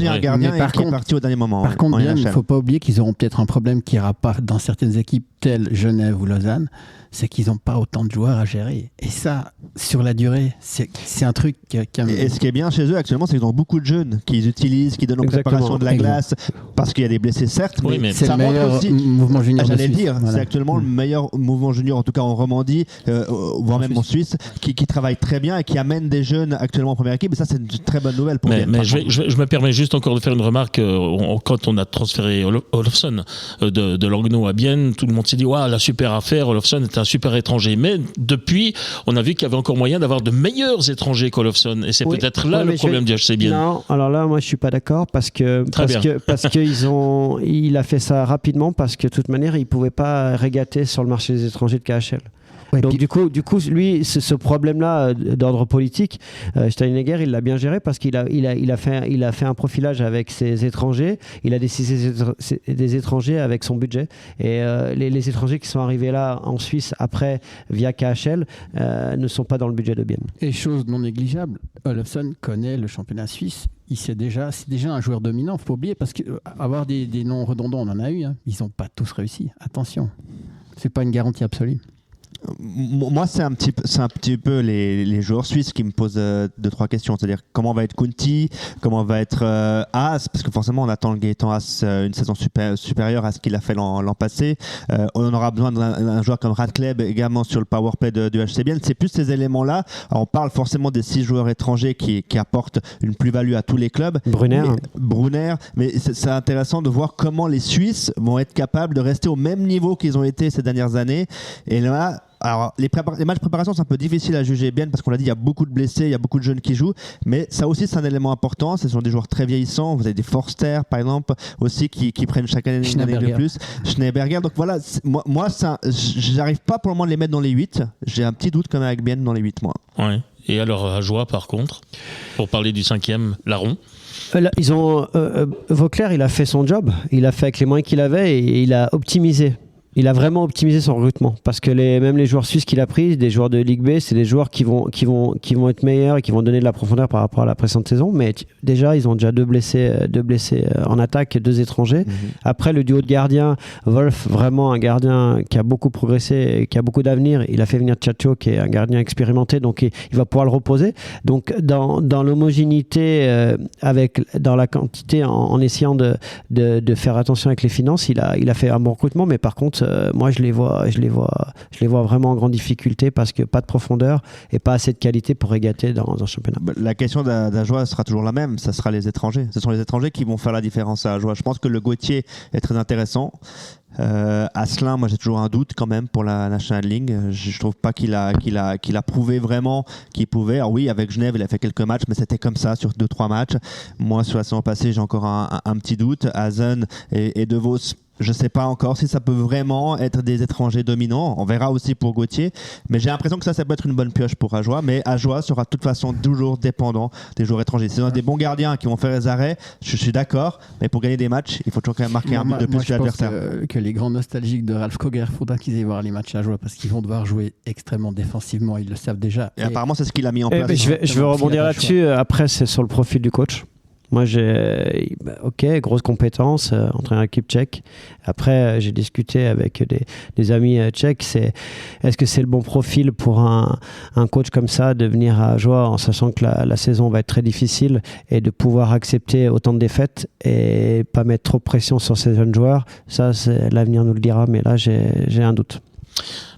un gardien et qui est parti au dernier moment. Par contre, il ne faut pas oublier qu'ils auront peut-être un problème qui n'ira pas dans certaines équipes telles Genève ou Lausanne, c'est qu'ils n'ont pas autant de joueurs à gérer. Et ça, sur la durée, c'est un truc qui Et ce qui est bien chez eux actuellement, c'est qu'ils ont beaucoup de jeunes qu'ils utilisent, qui donnent en préparation de la glace, parce qu'il y a des blessés certes, mais c'est ça le meilleur aussi, mouvement junior de j'allais Suisse. le dire, c'est actuellement le meilleur mouvement junior, en tout cas en Romandie, voire même en Suisse, qui travaille très bien et qui amène des jeunes actuellement en première équipe. Et ça, c'est une très bonne nouvelle pour mais je me permets juste encore de faire une remarque. Quand on a transféré Olofsson de Langnau à Bienne, tout le monde s'est dit la super affaire, Olofsson est un super étranger. Mais depuis, on a vu qu'il y avait encore moyen d'avoir de meilleurs étrangers qu'Olofsson. Et c'est peut-être là le problème du HC Bienne. Non, alors là, moi, je suis pas d'accord parce que il a fait ça rapidement parce que de toute manière, il pouvait pas régater sur le marché des étrangers de KHL. Ouais, donc du coup, lui, ce problème-là d'ordre politique, Steinegger, il l'a bien géré parce qu'il a fait un profilage avec ses étrangers. Il a décidé des étrangers avec son budget. Et les étrangers qui sont arrivés là en Suisse après via KHL ne sont pas dans le budget de Bienne. Et chose non négligeable, Olofsson connaît le championnat suisse. C'est déjà un joueur dominant. Faut pas oublier parce qu'avoir des noms redondants, on en a eu. Hein. Ils n'ont pas tous réussi. Attention, c'est pas une garantie absolue. Moi, c'est un petit peu les joueurs suisses qui me posent 2-3 questions. C'est-à-dire comment va être Kunti, comment va être Haas, parce que forcément on attend le Gaëtan Haas une saison supérieure à ce qu'il a fait l'an passé. On aura besoin d'un joueur comme Radkleb également sur le powerplay du HC Bienne. C'est plus ces éléments-là. Alors, on parle forcément des 6 joueurs étrangers qui apportent une plus-value à tous les clubs. Brunner, mais c'est intéressant de voir comment les Suisses vont être capables de rester au même niveau qu'ils ont été ces dernières années. Et là, alors, les matchs de préparation, c'est un peu difficile à juger bien parce qu'on l'a dit, il y a beaucoup de blessés, il y a beaucoup de jeunes qui jouent, mais ça aussi, c'est un élément important. Ce sont des joueurs très vieillissants. Vous avez des Forster, par exemple, aussi qui prennent chaque année une année de plus. Schneeberger. Donc voilà, moi j'arrive pas pour le moment à les mettre dans les 8. J'ai un petit doute quand même avec Bienne dans les 8 mois. Ouais. Et alors, Ajoie, par contre, pour parler du 5e, Larron. Là, ils ont Vauclair, il a fait son job. Il a fait avec les moyens qu'il avait et il a optimisé. Il a vraiment optimisé son recrutement parce que même les joueurs suisses qu'il a pris, des joueurs de Ligue B, c'est des joueurs qui vont être meilleurs et qui vont donner de la profondeur par rapport à la précédente saison. Mais déjà, ils ont déjà deux blessés en attaque, 2 étrangers. Après, le duo de gardiens, Wolf, vraiment un gardien qui a beaucoup progressé et qui a beaucoup d'avenir. Il a fait venir Tchatcho, qui est un gardien expérimenté, donc il va pouvoir le reposer. Donc, dans l'homogénéité, dans la quantité, en essayant de faire attention avec les finances, il a fait un bon recrutement, mais par contre, moi je les vois vraiment en grande difficulté parce que pas de profondeur et pas assez de qualité pour régater dans un championnat. La question d'Ajoie sera toujours la même, ça sera les étrangers. Ce sont les étrangers qui vont faire la différence à Ajoie. Je pense que le Gauthier est très intéressant. Asselin, moi j'ai toujours un doute quand même pour la National League. Je trouve pas qu'il a prouvé vraiment qu'il pouvait. Alors oui, avec Genève il a fait quelques matchs, mais c'était comme ça sur 2-3 matchs. Moi sur la saison passée j'ai encore un petit doute. Hazen et De Vos, je ne sais pas encore si ça peut vraiment être des étrangers dominants. On verra aussi pour Gauthier. Mais j'ai l'impression que ça peut être une bonne pioche pour Ajoie. Mais Ajoie sera de toute façon toujours dépendant des joueurs étrangers. Si on a des bons gardiens qui vont faire les arrêts, je suis d'accord. Mais pour gagner des matchs, il faut toujours quand même marquer un but de plus que l'adversaire. Je pense que les grands nostalgiques de Ralph Koger, il faudra qu'ils aillent voir les matchs à Ajoie parce qu'ils vont devoir jouer extrêmement défensivement. Ils le savent déjà. Et apparemment, c'est ce qu'il a mis en place. Je vais rebondir là-dessus. Après, c'est sur le profil du coach. Moi, grosse compétence, entraîneur équipe tchèque. Après, j'ai discuté avec des amis tchèques. Est-ce que c'est le bon profil pour un coach comme ça de venir à Ajoie en sachant que la saison va être très difficile et de pouvoir accepter autant de défaites et pas mettre trop de pression sur ces jeunes joueurs? Ça, l'avenir nous le dira, mais là, j'ai un doute.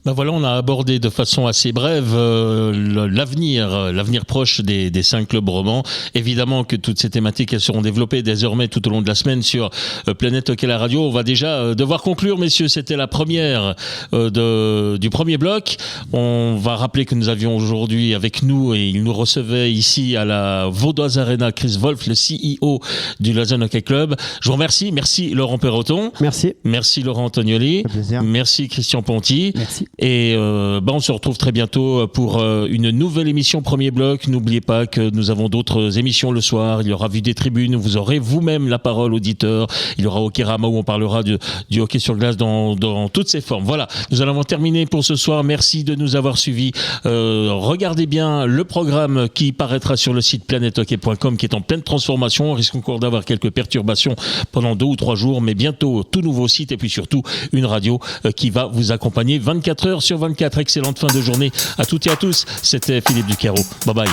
Ben voilà, on a abordé de façon assez brève l'avenir proche des 5 clubs romans. Évidemment que toutes ces thématiques elles seront développées désormais tout au long de la semaine sur Planète Hockey la radio. On va déjà devoir conclure, messieurs. C'était la première du premier bloc. On va rappeler que nous avions aujourd'hui avec nous, et il nous recevait ici à la Vaudoise Arena, Chris Wolf, le CEO du Lausanne Hockey Club. Je vous remercie. Merci Laurent Perroton. Merci. Merci Laurent Antonioli. Merci Christian Ponty. Merci. Et on se retrouve très bientôt pour une nouvelle émission Premier Bloc. N'oubliez pas que nous avons d'autres émissions le soir. Il y aura Vue des Tribunes. Vous aurez vous-même la parole, auditeur. Il y aura Hockeyrama où on parlera du hockey sur glace dans toutes ses formes. Voilà, nous allons terminer pour ce soir. Merci de nous avoir suivis. Regardez bien le programme qui paraîtra sur le site planethockey.com qui est en pleine transformation. On risque encore d'avoir quelques perturbations pendant 2 ou 3 jours, mais bientôt tout nouveau site et puis surtout une radio qui va vous accompagner 24 heures sur 24. Excellente fin de journée à toutes et à tous. C'était Philippe Ducarreau. Bye bye.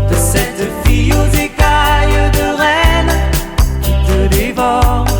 De cette fille aux écailles de reine qui te dévore.